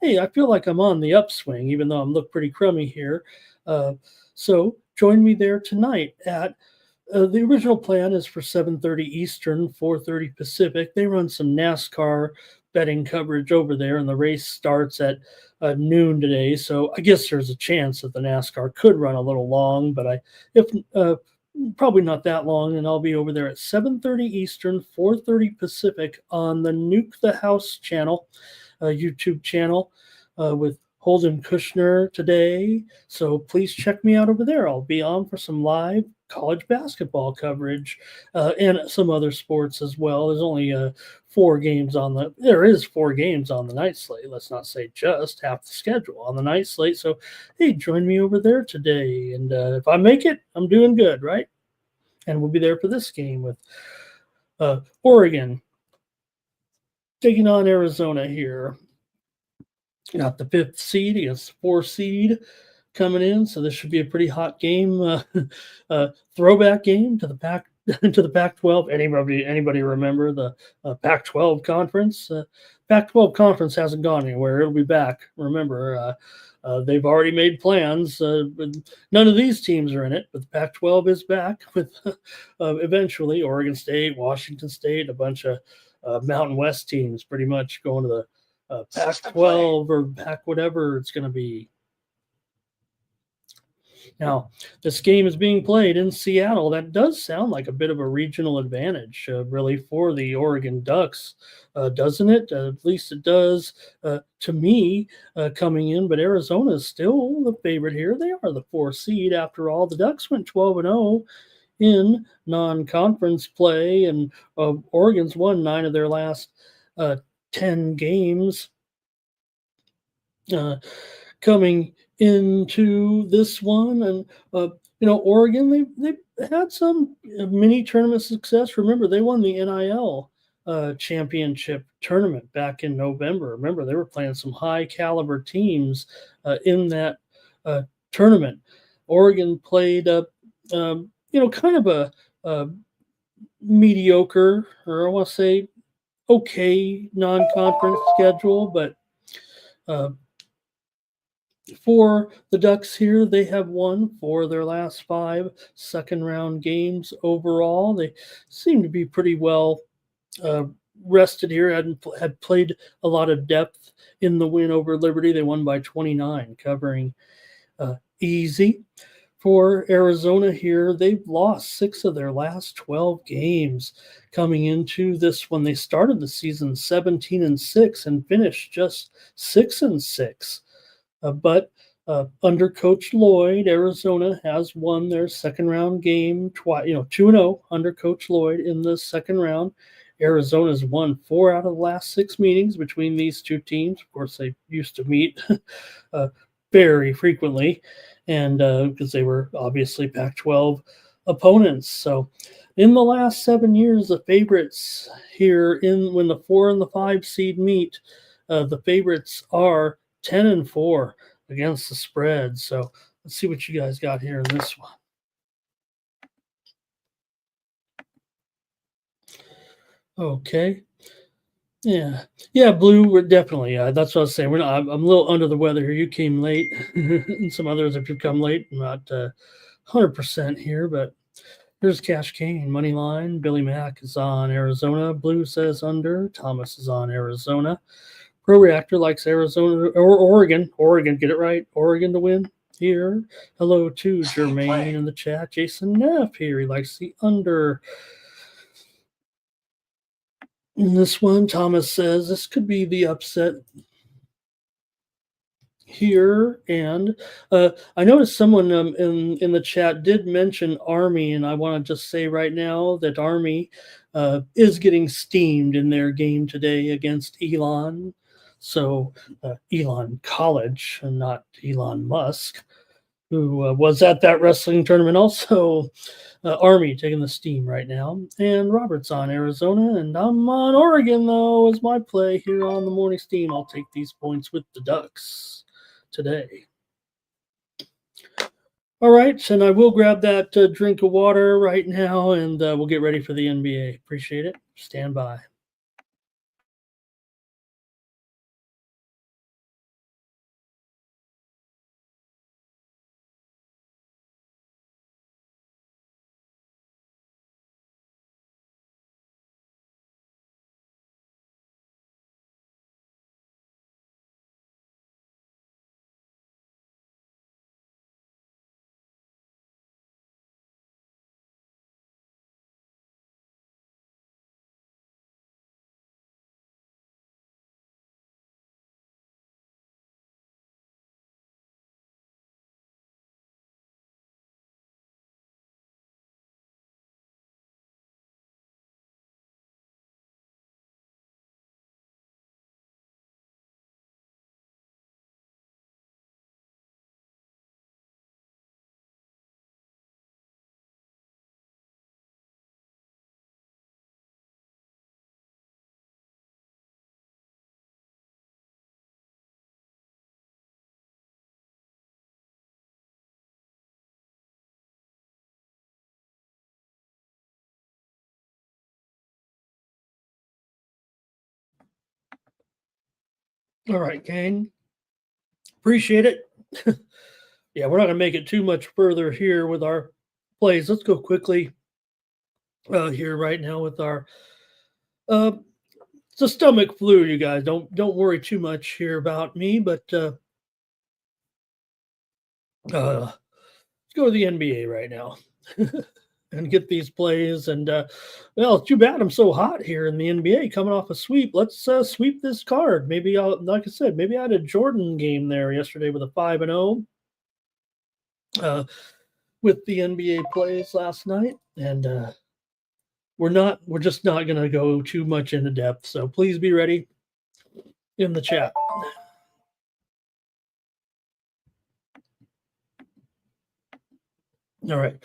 Hey, I feel like I'm on the upswing, even though I'm look pretty crummy here. So join me there tonight at the original plan is for 7:30 Eastern, 4:30 Pacific. They run some NASCAR betting coverage over there, and the race starts at noon today. So I guess there's a chance that the NASCAR could run a little long, but if probably not that long, and I'll be over there at 7:30 Eastern, 4:30 Pacific on the Nuke the House channel, YouTube channel, with Holden Kushner today. So please check me out over there. I'll be on for some live college basketball coverage and some other sports as well. There's only there is 4 games on the night slate. Let's not say just half the schedule on the night slate. So, hey, join me over there today. And if I make it, I'm doing good, right? And we'll be there for this game with Oregon taking on Arizona here. Got the 5th seed against the 4th seed coming in, so this should be a pretty hot game. Throwback game to the Pac-12. Anybody remember the Pac-12 conference? Pac-12 conference hasn't gone anywhere. It'll be back. Remember, they've already made plans. None of these teams are in it, but the Pac-12 is back with eventually Oregon State, Washington State, a bunch of Mountain West teams pretty much going to the Pac-12 or Pac whatever it's going to be. Now, this game is being played in Seattle. That does sound like a bit of a regional advantage, really, for the Oregon Ducks, doesn't it? At least it does to me coming in. But Arizona is still the favorite here. They are the 4th seed after all. The Ducks went 12-0 in non-conference play, and Oregon's won 9 of their last 10 games. Coming into this one, and Oregon, they had some mini tournament success. Remember, they won the NIL championship tournament back in November. Remember, they were playing some high caliber teams in that tournament. Oregon played kind of a mediocre, or I want to say okay, non-conference schedule, but for the Ducks here, they have won 4 of their last 5 second-round games overall. They seem to be pretty well rested here. Had played a lot of depth in the win over Liberty. They won by 29, covering easy. For Arizona here, they've lost 6 of their last 12 games coming into this one. They started the season 17-6 and finished just 6-6. But under Coach Lloyd, Arizona has won their second-round game twice. 2-0 under Coach Lloyd in the second round. Arizona's won 4 out of the last 6 meetings between these two teams. Of course, they used to meet very frequently, and because they were obviously Pac-12 opponents. So in the last 7 years, the favorites here, when the 4 and the 5 seed meet, the favorites are 10-4 against the spread. So let's see what you guys got here in this one. Okay. Yeah, Blue, we're definitely, that's what I was saying. I'm a little under the weather here. You came late, and some others, if you come late, I'm not 100% here, but Here's Cash Kane, money line. Billy Mack is on Arizona. Blue says under. Thomas is on Arizona. Pro Reactor likes Arizona or Oregon. Oregon, get it right. Oregon to win here. Hello to Jermaine in the chat. Jason Neff here. He likes the under. In this one, Thomas says this could be the upset here. And I noticed someone in the chat did mention Army, and I want to just say right now that Army is getting steamed in their game today against Elon. So Elon College, and not Elon Musk, who was at that wrestling tournament also. Army taking the steam right now. And Robert's on Arizona, and I'm on Oregon, though, as my play here on the morning steam. I'll take these points with the Ducks today. All right, and I will grab that drink of water right now, and we'll get ready for the NBA. Appreciate it. Stand by. All right, Kane. Appreciate it. Yeah, we're not going to make it too much further here with our plays. Let's go quickly here right now with our it's a stomach flu, you guys. Don't worry too much here about me, but let's go to the NBA right now and get these plays. And well, it's too bad I'm so hot here in the NBA coming off a sweep. Let's sweep this card. Maybe like I said, maybe I had a Jordan game there yesterday with a 5-0 with the NBA plays last night, and we're just not going to go too much into depth. So please be ready in the chat. All right.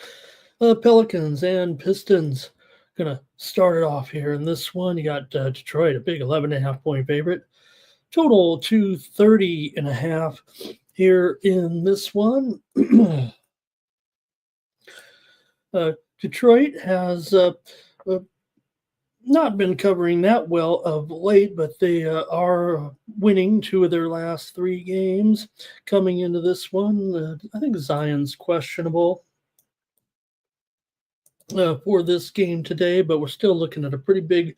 Pelicans and Pistons going to start it off here. In this one, you got Detroit, a big 11.5 point favorite. Total 230.5 here in this one. Detroit has not been covering that well of late, but they are winning 2 of their last 3 games. Coming into this one, I think Zion's questionable for this game today, but we're still looking at a pretty big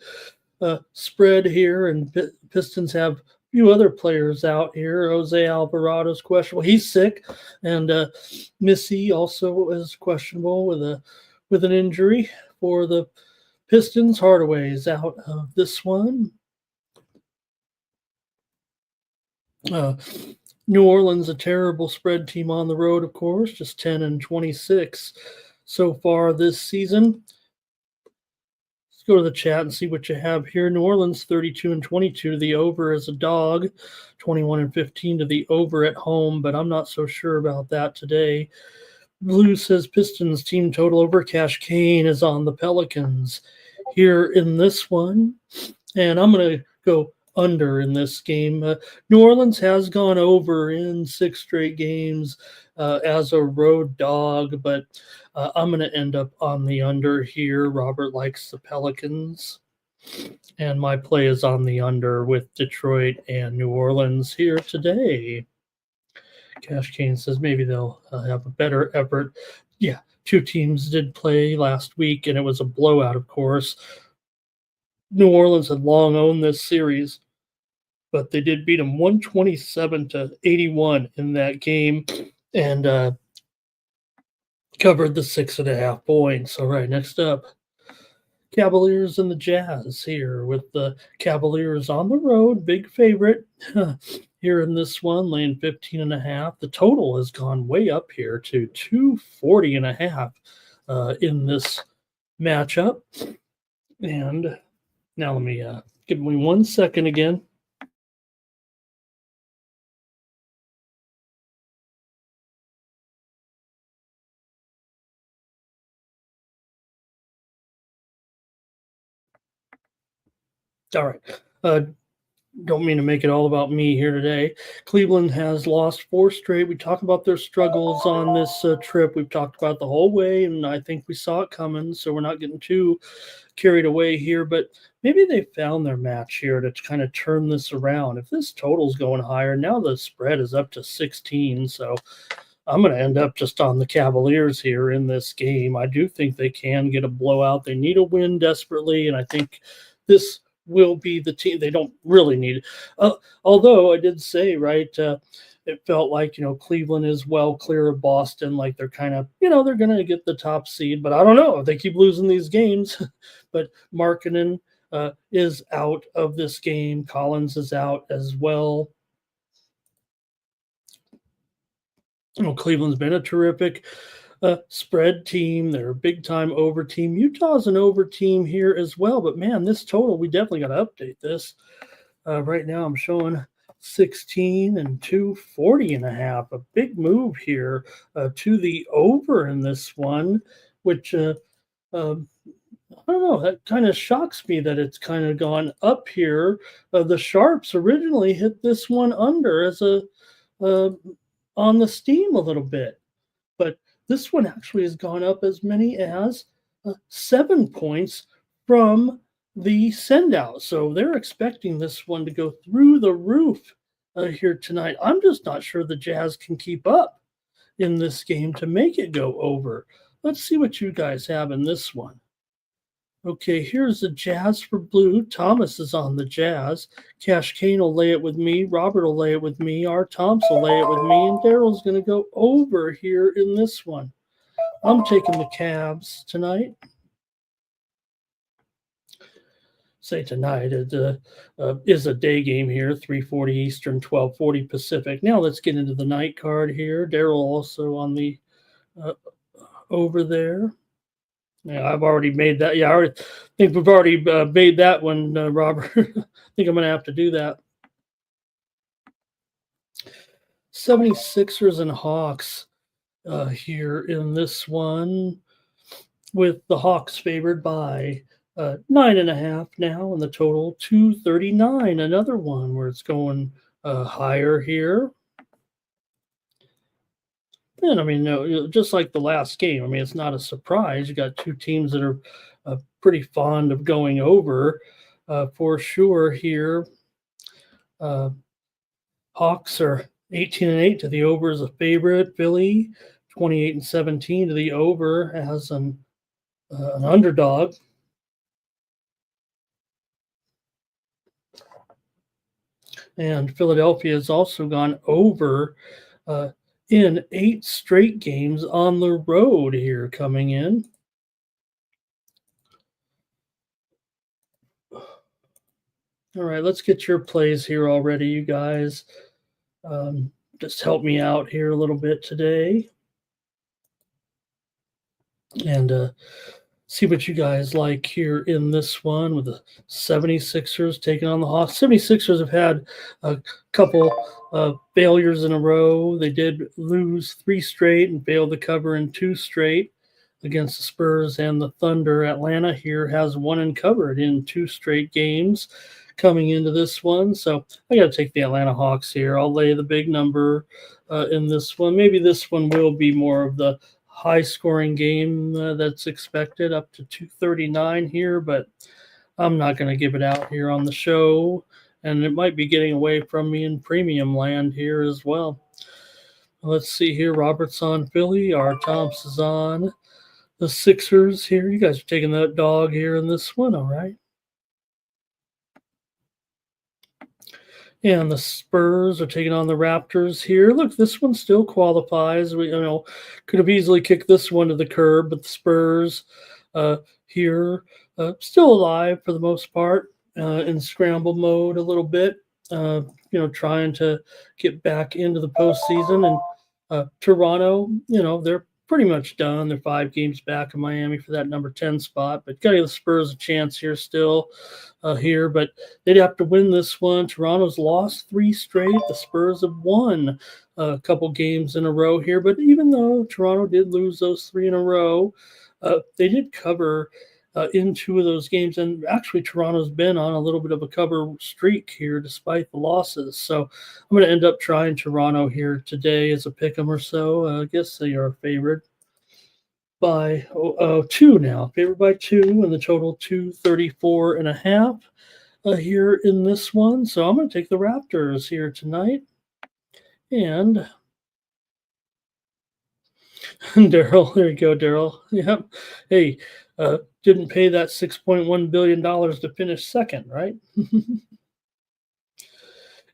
spread here, and Pistons have a few other players out here. Jose Alvarado's questionable. He's sick, and Missy also is questionable with an injury for the Pistons. Hardaway is out of this one. New Orleans, a terrible spread team on the road, of course, just 10-26 so far this season. Let's go to the chat and see what you have here. New Orleans 32-22 to the over as a dog, 21-15 to the over at home, but I'm not so sure about that today. Blue says Pistons team total over. Cash Kane is on the Pelicans here in this one, and I'm going to go under in this game. New Orleans has gone over in 6 straight games as a road dog, but I'm going to end up on the under here. Robert likes the Pelicans, and my play is on the under with Detroit and New Orleans here today. Cash Kane says maybe they'll have a better effort. Yeah, two teams did play last week, and it was a blowout, of course. New Orleans had long owned this series, but they did beat them 127-81 in that game, and covered the 6.5 points. All right, next up, Cavaliers and the Jazz here, with the Cavaliers on the road, big favorite here in this one, laying 15.5. The total has gone way up here to 240.5 in this matchup. And now let me give me 1 second again. All right. Don't mean to make it all about me here today. Cleveland has lost 4 straight. We talked about their struggles on this trip. We've talked about the whole way, and I think we saw it coming, so we're not getting too carried away here. But maybe they found their match here to kind of turn this around. If this total's going higher, now the spread is up to 16, so I'm going to end up just on the Cavaliers here in this game. I do think they can get a blowout. They need a win desperately, and I think this will be the team. They don't really need it. Although I did say, right, it felt like, Cleveland is well clear of Boston. Like they're kind of, they're going to get the top seed. But I don't know if they keep losing these games. But Markkanen is out of this game. Collins is out as well. Cleveland's been a terrific spread team. They're a big-time over team. Utah's an over team here as well. But, man, this total, we definitely got to update this. Right now I'm showing 16 and 240.5. A big move here to the over in this one, which I don't know. That kind of shocks me that it's kind of gone up here. The Sharps originally hit this one under as a on the steam a little bit. But this one actually has gone up as many as 7 points from the send-out. So they're expecting this one to go through the roof here tonight. I'm just not sure the Jazz can keep up in this game to make it go over. Let's see what you guys have in this one. Okay, here's the Jazz for blue. Thomas is on the Jazz. Cash Kane will lay it with me. Robert will lay it with me. R. Thompson will lay it with me. And Daryl's going to go over here in this one. I'm taking the Cavs tonight. Say tonight. It is a day game here, 3:40 Eastern, 12:40 Pacific. Now let's get into the night card here. Daryl also on the over there. Yeah, I've already made that. Yeah, I already think we've already made that one, Robert. I think I'm going to have to do that. 76ers and Hawks here in this one, with the Hawks favored by 9.5 now, and the total 239. Another one where it's going higher here. And I mean, just like the last game, I mean, it's not a surprise. You got two teams that are pretty fond of going over for sure here. Hawks are 18-8 to the over as a favorite. Philly 28-17 to the over as an underdog. And Philadelphia has also gone over in 8 straight games on the road here coming in. All right, let's get your plays here already, you guys. Just help me out here a little bit today. And see what you guys like here in this one with the 76ers taking on the Hawks. 76ers have had a couple failures in a row. They did lose 3 straight and failed to cover in 2 straight against the Spurs and the Thunder. Atlanta here has won and covered in 2 straight games coming into this one. So I got to take the Atlanta Hawks here. I'll lay the big number in this one. Maybe this one will be more of the high-scoring game that's expected, up to 239 here, but I'm not going to give it out here on the show, and it might be getting away from me in premium land here as well. Let's see here. Robert's on Philly. R. Thompson's on the Sixers here. You guys are taking that dog here in this one, all right? And the Spurs are taking on the Raptors here. Look, this one still qualifies. We, could have easily kicked this one to the curb, but the Spurs here still alive for the most part, in scramble mode a little bit. Trying to get back into the postseason. And Toronto, they're pretty much done. They're 5 games back of Miami for that number 10 spot, but got to give the Spurs a chance here still here. But they'd have to win this one. Toronto's lost 3 straight. The Spurs have won a couple games in a row here. But even though Toronto did lose those 3 in a row, they did cover in 2 of those games. And actually, Toronto's been on a little bit of a cover streak here despite the losses. So I'm going to end up trying Toronto here today as a pick 'em or so. I guess they are favored by 2 now. Favored by 2, and the total 234.5 here in this one. So I'm going to take the Raptors here tonight. And Daryl, there you go, Daryl. Yep. Hey, didn't pay that $6.1 billion to finish second, right?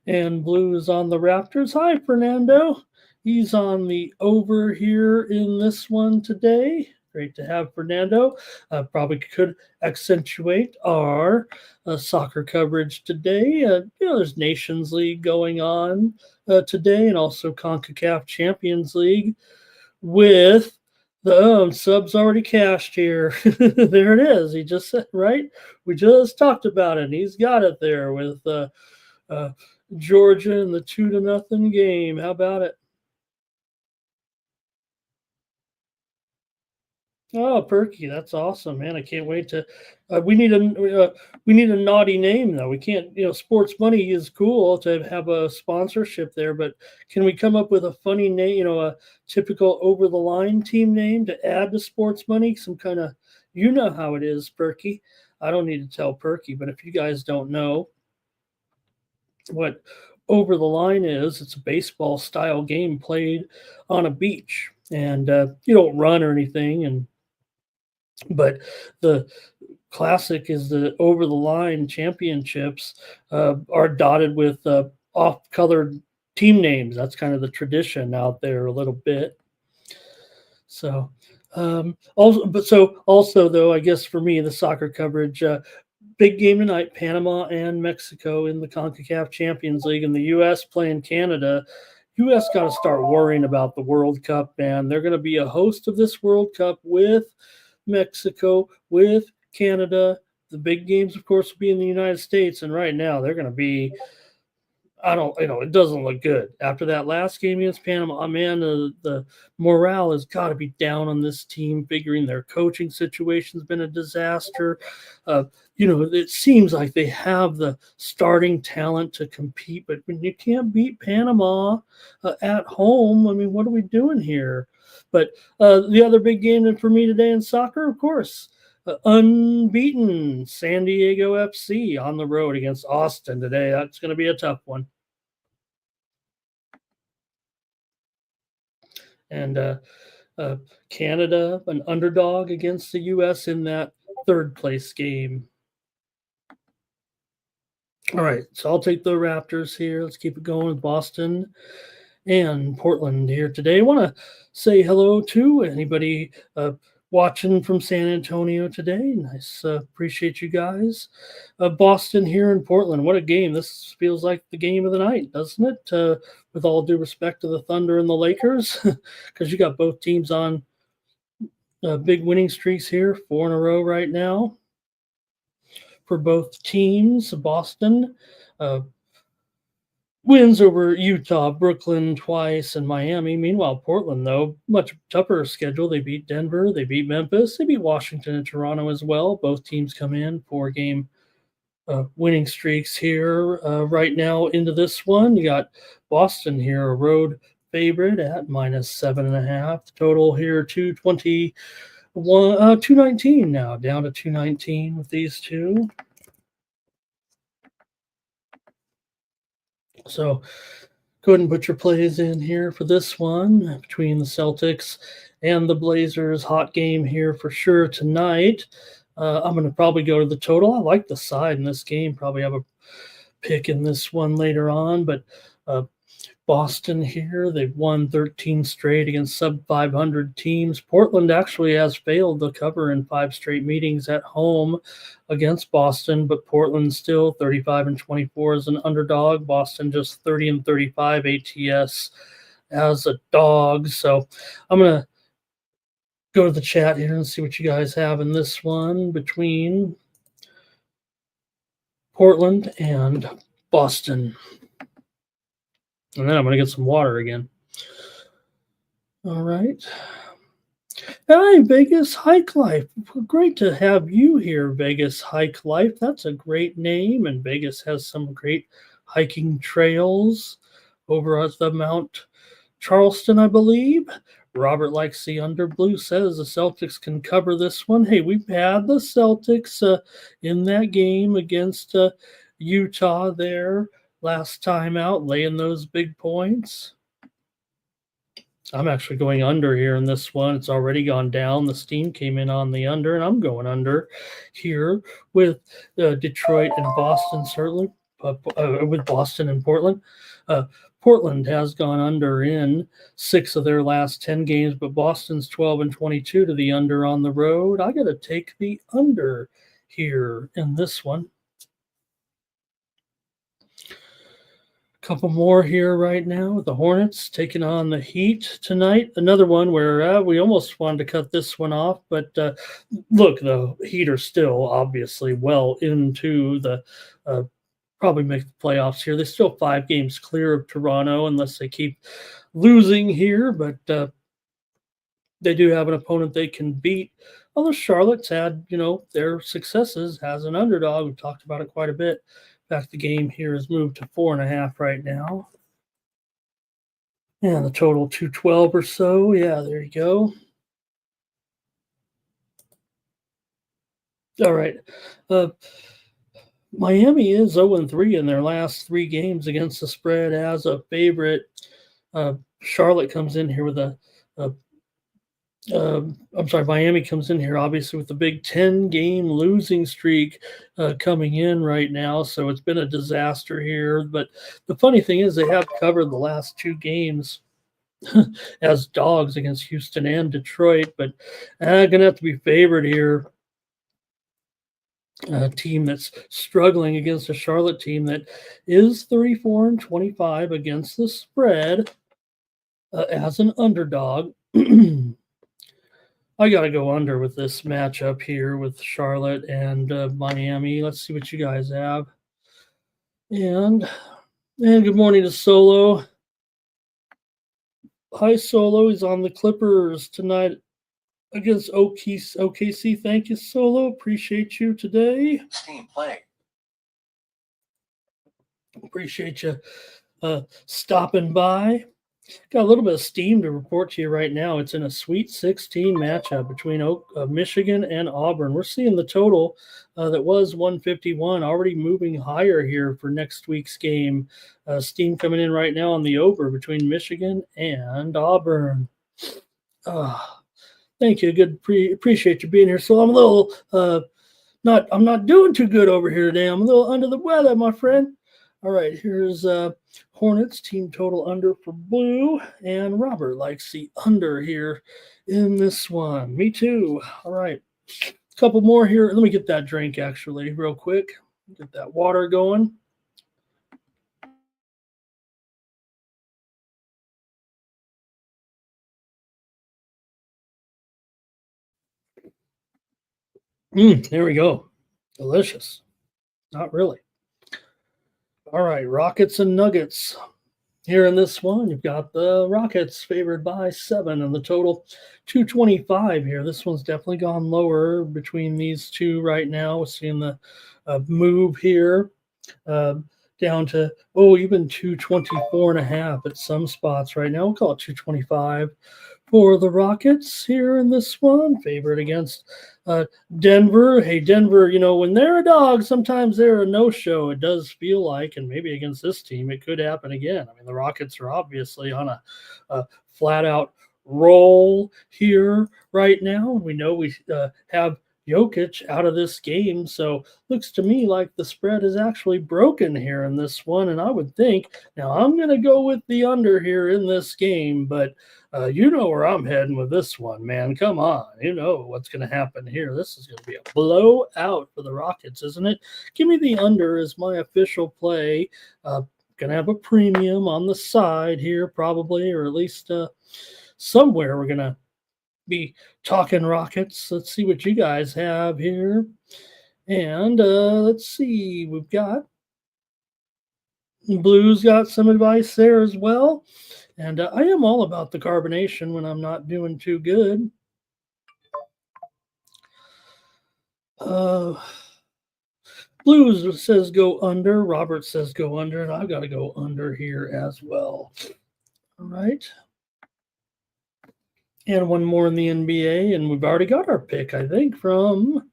And Blue is on the Raptors. Hi, Fernando. He's on the over here in this one today. Great to have Fernando. Probably could accentuate our soccer coverage today. There's Nations League going on today, and also CONCACAF Champions League with the subs already cashed here. There it is. He just said, right? We just talked about it. He's got it there with Georgia in the 2-0 game. How about it? Oh, Perky, that's awesome, man! I can't wait to. We need a naughty name though. We can't. Sports Money is cool to have a sponsorship there, but can we come up with a funny name? A typical over the line team name to add to Sports Money. Some kind of, how it is, Perky. I don't need to tell Perky, but if you guys don't know what over the line is, it's a baseball style game played on a beach, and you don't run or anything, but the classic is the over the line championships are dotted with off colored team names. That's kind of the tradition out there a little bit. So also though, I guess for me, the soccer coverage, big game tonight, Panama and Mexico in the CONCACAF Champions League, and the U.S. playing Canada. U.S. got to start worrying about the World Cup, man. They're going to be a host of this World Cup with Mexico, with Canada. The big games, of course, will be in the United States, and right now they're going to be, it doesn't look good. After that last game against Panama, man, the morale has got to be down on this team, figuring their coaching situation's been a disaster. It seems like they have the starting talent to compete, but when you can't beat Panama at home, I mean, what are we doing here? But the other big game for me today in soccer, of course, unbeaten San Diego FC on the road against Austin today. That's going to be a tough one. And Canada, an underdog against the U.S. in that 3rd place game. All right, so I'll take the Raptors here. Let's keep it going with Boston and Portland here today. I want to say hello to anybody watching from San Antonio today. Nice. Appreciate you guys. Boston here in Portland. What a game. This feels like the game of the night, doesn't it? With all due respect to the Thunder and the Lakers, because you got both teams on big winning streaks here, 4 in a row right now for both teams. Boston wins over Utah, Brooklyn twice, and Miami. Meanwhile, Portland, though, much tougher schedule. They beat Denver, they beat Memphis, they beat Washington and Toronto as well. Both teams come in 4-game winning streaks here right now into this one. You got Boston here, a road favorite at -7.5. The total here, 219 now, down to 219 with these two. So go ahead and put your plays in here for this one between the Celtics and the Blazers. Hot game here for sure tonight. I'm going to probably go to the total. I like the side in this game. Probably have a pick in this one later on, but Boston here, they've won 13 straight against sub-500 teams. Portland actually has failed to cover in 5 straight meetings at home against Boston, but Portland still 35-24 as an underdog. Boston just 30-35 ATS as a dog. So I'm going to go to the chat here and see what you guys have in this one between Portland and Boston. And then I'm going to get some water again. All right. Hi, Vegas Hike Life. Great to have you here, Vegas Hike Life. That's a great name, and Vegas has some great hiking trails over at the Mount Charleston, I believe. Robert likes the under. Blue says the Celtics can cover this one. Hey, we've had the Celtics in that game against Utah there last time out, laying those big points. I'm actually going under here in this one. It's already gone down. The steam came in on the under, and I'm going under here with Detroit and Boston, certainly, with Boston and Portland. Portland has gone under in 6 of their last 10 games, but Boston's 12-22 to the under on the road. I got to take the under here in this one. Couple more here right now. The Hornets taking on the Heat tonight. Another one where we almost wanted to cut this one off, but look, the Heat are still obviously well into the probably make the playoffs here. They're still 5 games clear of Toronto unless they keep losing here, but they do have an opponent they can beat. Although Charlotte's had, their successes as an underdog. We've talked about it quite a bit. In fact, the game here is moved to 4.5 right now. And the total 212 or so. Yeah, there you go. All right. Miami is 0-3 in their last 3 games against the spread as a favorite. Charlotte comes in here with Miami comes in here obviously with the big 10-game losing streak coming in right now. So it's been a disaster here. But the funny thing is they have covered the last 2 games as dogs against Houston and Detroit. But going to have to be favored here. A team that's struggling against a Charlotte team that is 34-25 against the spread as an underdog. I got to go under with this matchup here with Charlotte and Miami. Let's see what you guys have. And good morning to Solo. Hi, Solo. He's on the Clippers tonight against OKC. Thank you, Solo. Appreciate you today. Steam play. Appreciate you stopping by. Got a little bit of steam to report to you right now. It's in a Sweet 16 matchup between Michigan and Auburn. We're seeing the total that was 151 already moving higher here for next week's game. Steam coming in right now on the over between Michigan and Auburn. Thank you. Good. Appreciate you being here. So I'm a little I'm not doing too good over here today. I'm a little under the weather, my friend. All right, here's Hornets team total under for Blue, and Robert likes the under here in this one. Me too. All right, a couple more here. Let me get that drink actually real quick. Get that water going. There we go. Delicious. Not really. All right, Rockets and Nuggets. Here in this one, you've got the Rockets favored by 7 and the total 225 here. This one's definitely gone lower between these two right now. We're seeing the move here down to, even 224.5 at some spots right now. We'll call it 225 for the Rockets here in this one. Favored against Denver. Hey, Denver, when they're a dog, sometimes they're a no-show. It does feel like, and maybe against this team, it could happen again. I mean, the Rockets are obviously on a flat-out roll here right now. We know we have Jokic out of this game, so looks to me like the spread is actually broken here in this one, and I would think, now I'm going to go with the under here in this game, but you know where I'm heading with this one, man. Come on, you know what's going to happen here. This is going to be a blowout for the Rockets, isn't it? Give me the under as my official play. Going to have a premium on the side here probably, or at least somewhere we're going to be talking Rockets. Let's see what you guys have here. And let's see, we've got Blues got some advice there as well. And I am all about the carbonation when I'm not doing too good. Blues says go under. Robert says go under. And I've got to go under here as well. All right. And one more in the NBA, and we've already got our pick, I think, from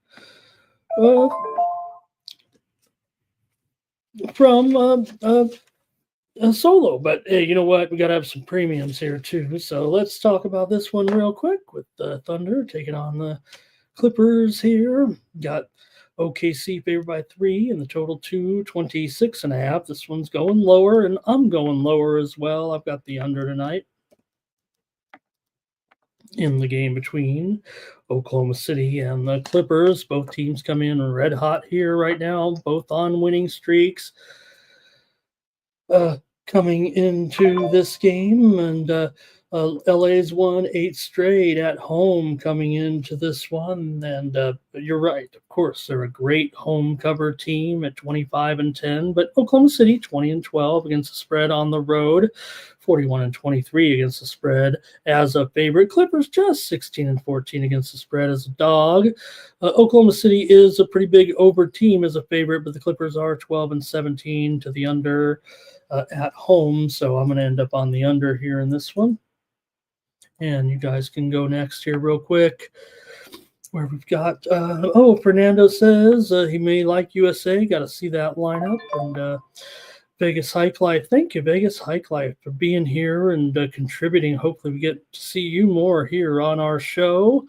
Solo. But hey, you know what? We got to have some premiums here too. So let's talk about this one real quick with the Thunder taking on the Clippers here. Got OKC favored by 3 and the total 226.5. This one's going lower, and I'm going lower as well. I've got the under tonight. In the game between Oklahoma City and the Clippers. Both teams come in red hot here right now, both on winning streaks. Coming into this game, and LA's won 8 straight at home coming into this one. And you're right, of course, they're a great home cover team at 25-10, but Oklahoma City 20-12 against the spread on the road, 41-23 against the spread as a favorite. Clippers just 16-14 against the spread as a dog. Oklahoma City is a pretty big over team as a favorite, but the Clippers are 12-17 to the under at home. So I'm going to end up on the under here in this one. And you guys can go next here real quick. Where we've got, Fernando says he may like USA. Got to see that lineup. And Vegas Hike Life. Thank you, Vegas Hike Life, for being here and contributing. Hopefully we get to see you more here on our show.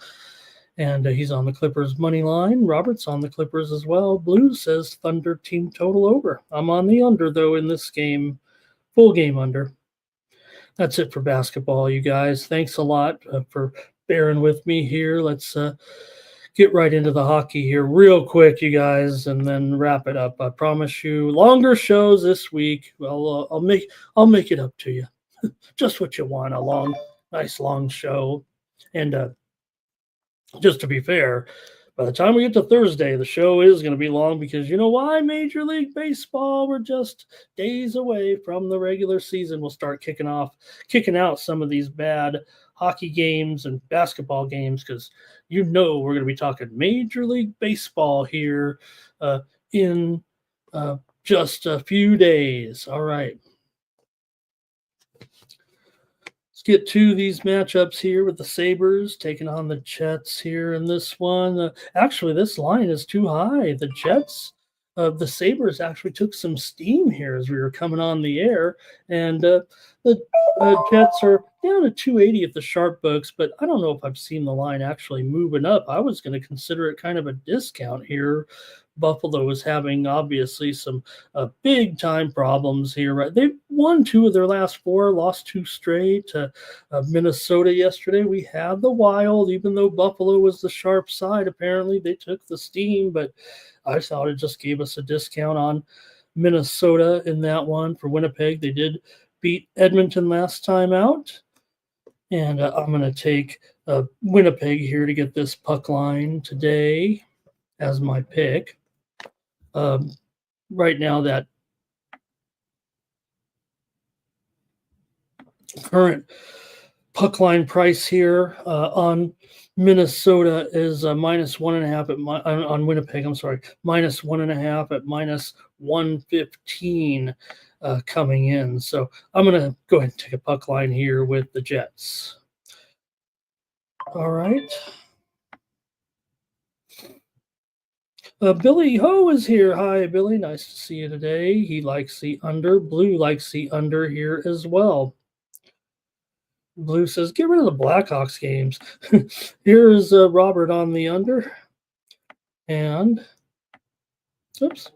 And he's on the Clippers money line. Robert's on the Clippers as well. Blue says Thunder team total over. I'm on the under, though, in this game. Full game under. That's it for basketball, you guys. Thanks a lot for bearing with me here. Let's get right into the hockey here real quick, you guys, and then wrap it up. I promise you, longer shows this week. Well, I'll make it up to you. Just what you want, a nice long show. And just to be fair, by the time we get to Thursday, the show is going to be long because you know why? Major League Baseball, we're just days away from the regular season. We'll start kicking out some of these bad hockey games and basketball games because you know we're going to be talking Major League Baseball here in just a few days. All right. Get to these matchups here with the Sabres taking on the Jets here in this one. Actually, this line is too high. The Jets, the Sabres actually took some steam here as we were coming on the air. And the Jets are down to 280 at the sharp books, but I don't know if I've seen the line actually moving up. I was going to consider it kind of a discount here. Buffalo is having obviously some big time problems here. Right, they've won 2 of their last 4, lost 2 straight. Minnesota yesterday, we had the Wild, even though Buffalo was the sharp side. Apparently, they took the steam, but I thought it just gave us a discount on Minnesota in that one. For Winnipeg, they did beat Edmonton last time out, and I'm going to take Winnipeg here to get this puck line today as my pick. Right now, that current puck line price here on Minnesota is -1.5 on Winnipeg. I'm sorry, -1.5 at -115 coming in. So I'm going to go ahead and take a puck line here with the Jets. All right. Billy Ho is here. Hi, Billy. Nice to see you today. He likes the under. Blue likes the under here as well. Blue says, get rid of the Blackhawks games. Here is Robert on the under. And, oops.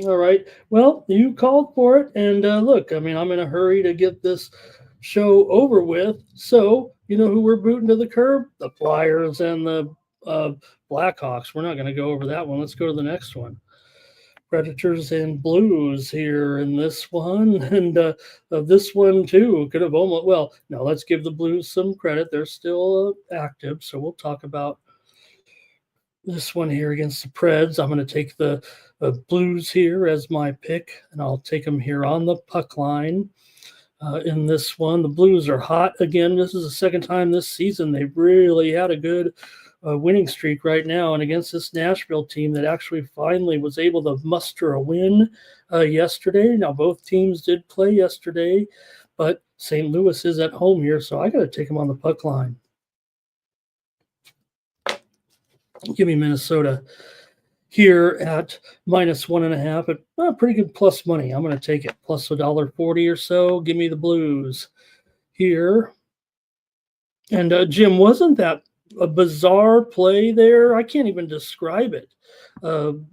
All right. Well, you called for it. And look, I mean, I'm in a hurry to get this show over with. So, you know who we're booting to the curb? The Flyers and the Blackhawks. We're not going to go over that one. Let's go to the next one. Predators and Blues here in this one. And this one, too, could have almost, well, no, let's give the Blues some credit. They're still active. So we'll talk about this one here against the Preds. I'm going to take the Blues here as my pick, and I'll take them here on the puck line. In this one, the Blues are hot again. This is the second time this season they've really had a good winning streak right now, and against this Nashville team that actually finally was able to muster a win yesterday. Now, both teams did play yesterday, but St. Louis is at home here, so I got to take them on the puck line. Give me Minnesota here at -1.5 at pretty good plus money. I'm going to take it plus $1.40 or so. Give me the Blues here. And Jim, wasn't that a bizarre play there? I can't even describe it.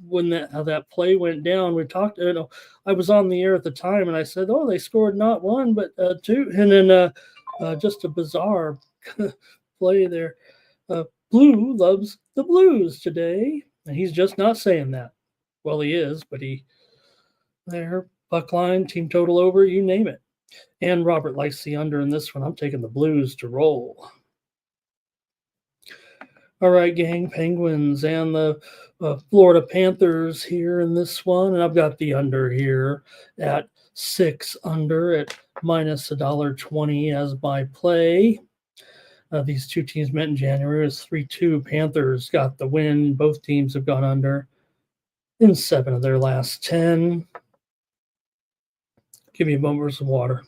When how that play went down, we talked. I was on the air at the time, and I said, "Oh, they scored not one but two," and then just a bizarre play there. Blue loves the Blues today, and he's just not saying that. Well, he is, but there, puck line, team total over, you name it. And Robert likes the under in this one. I'm taking the Blues to roll. All right, gang, Penguins and the Florida Panthers here in this one, and I've got the under here at 6 under at -$1.20 as my play. These two teams met in January. It was 3-2. Panthers got the win. Both teams have gone under in 7 of their last 10. Give me a moment for some water.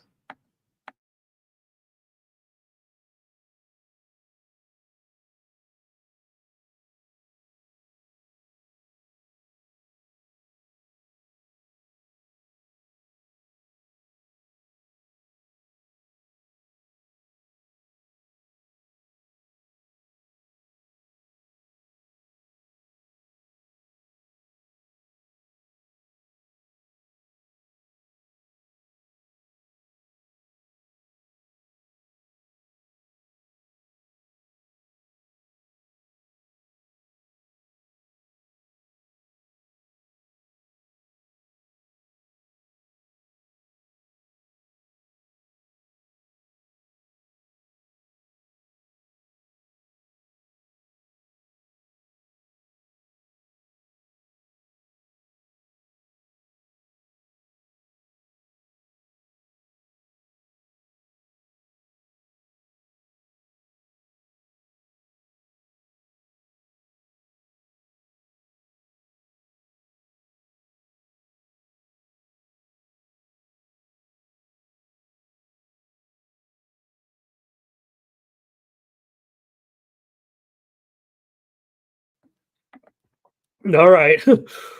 All right.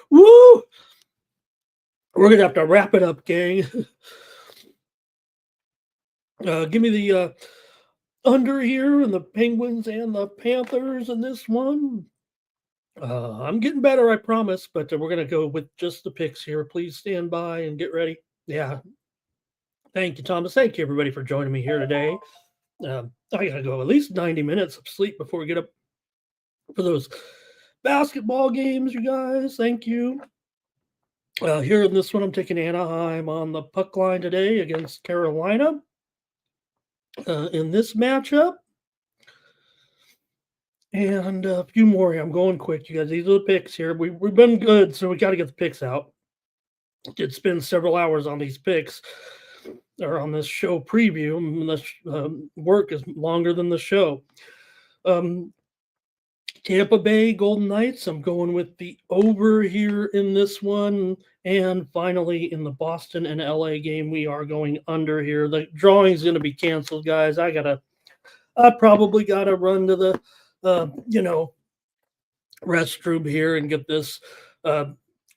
Woo! We're going to have to wrap it up, gang. Give me the under here and the Penguins and the Panthers in this one. I'm getting better, I promise, but we're going to go with just the picks here. Please stand by and get ready. Yeah. Thank you, Thomas. Thank you, everybody, for joining me here today. I got to go at least 90 minutes of sleep before we get up for those basketball games, you guys. Thank you. Here in this one, I'm taking Anaheim on the puck line today against Carolina. In this matchup, and a few more here. I'm going quick, you guys. These are the picks here. We've been good, so we got to get the picks out. Did spend several hours on these picks or on this show preview. This work is longer than the show. Tampa Bay Golden Knights. I'm going with the over here in this one. And finally, in the Boston and LA game, we are going under here. The drawing is going to be canceled, guys. I probably got to run to the, restroom here and get this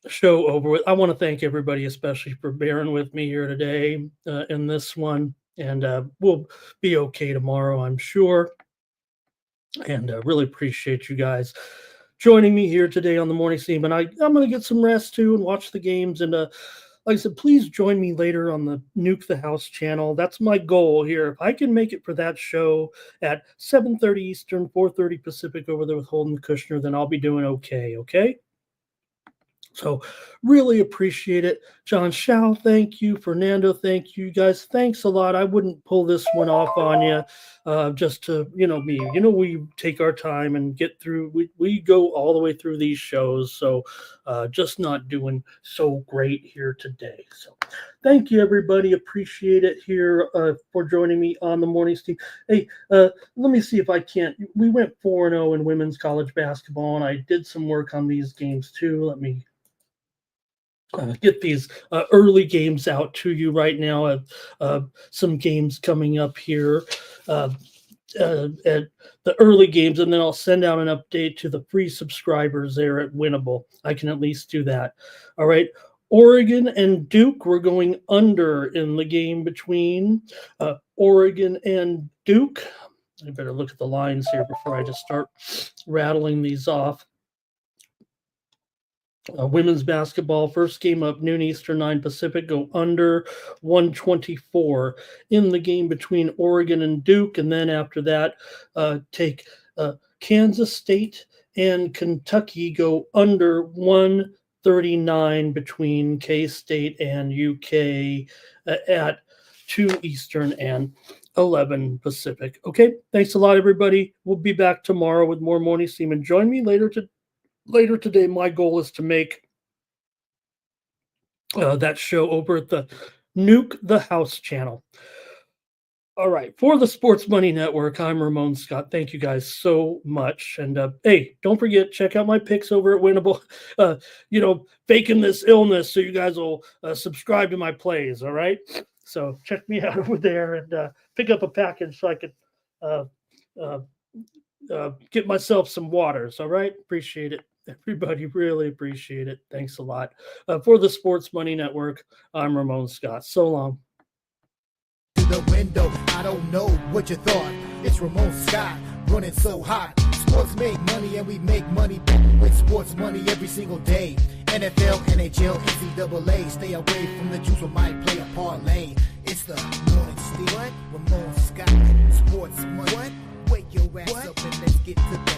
show over with. I want to thank everybody, especially for bearing with me here today in this one. And we'll be okay tomorrow, I'm sure. And really appreciate you guys joining me here today on the morning steam. And I'm going to get some rest too and watch the games. And like I said, please join me later on the Nuke the House channel. That's my goal here. If I can make it for that show at 7:30 Eastern, 4:30 Pacific over there with Holden Kushner, then I'll be doing okay. Okay. So really appreciate it. John Shao, thank you. Fernando, thank you. Guys, thanks a lot. I wouldn't pull this one off on you just to, me. We take our time and get through. We go all the way through these shows. So just not doing so great here today. So thank you, everybody. Appreciate it here for joining me on the morning steam. Hey, let me see if I can't. We went 4-0 in women's college basketball, and I did some work on these games too. Let me get these early games out to you right now. Some games coming up here at the early games, and then I'll send out an update to the free subscribers there at Winnable. I can at least do that. All right. Oregon and Duke, we're going under in the game between Oregon and Duke. I better look at the lines here before I just start rattling these off. Women's basketball, first game up, noon Eastern, 9 Pacific, go under 124 in the game between Oregon and Duke. And then after that, take Kansas State and Kentucky, go under 139 between K-State and UK at 2 Eastern and 11 Pacific. Okay, thanks a lot, everybody. We'll be back tomorrow with more Morning Steam, and join me later today. My goal is to make that show over at the Nuke the House channel. All right. For the Sports Money Network, I'm Ramon Scott. Thank you guys so much. And hey, don't forget, check out my picks over at Winnable. Faking this illness so you guys will subscribe to my plays. All right. So check me out over there and pick up a package so I could get myself some waters. All right. Appreciate it. Everybody, really appreciate it. Thanks a lot. For the Sports Money Network, I'm Ramon Scott. So long. To the window, I don't know what you thought. It's Ramon Scott running so hot. Sports make money and we make money with sports money every single day. NFL, NHL, NCAA. Stay away from the juice, we might play a parlay. It's the morning steam. Ramon Scott, sports money. Wake your ass up and let's get to the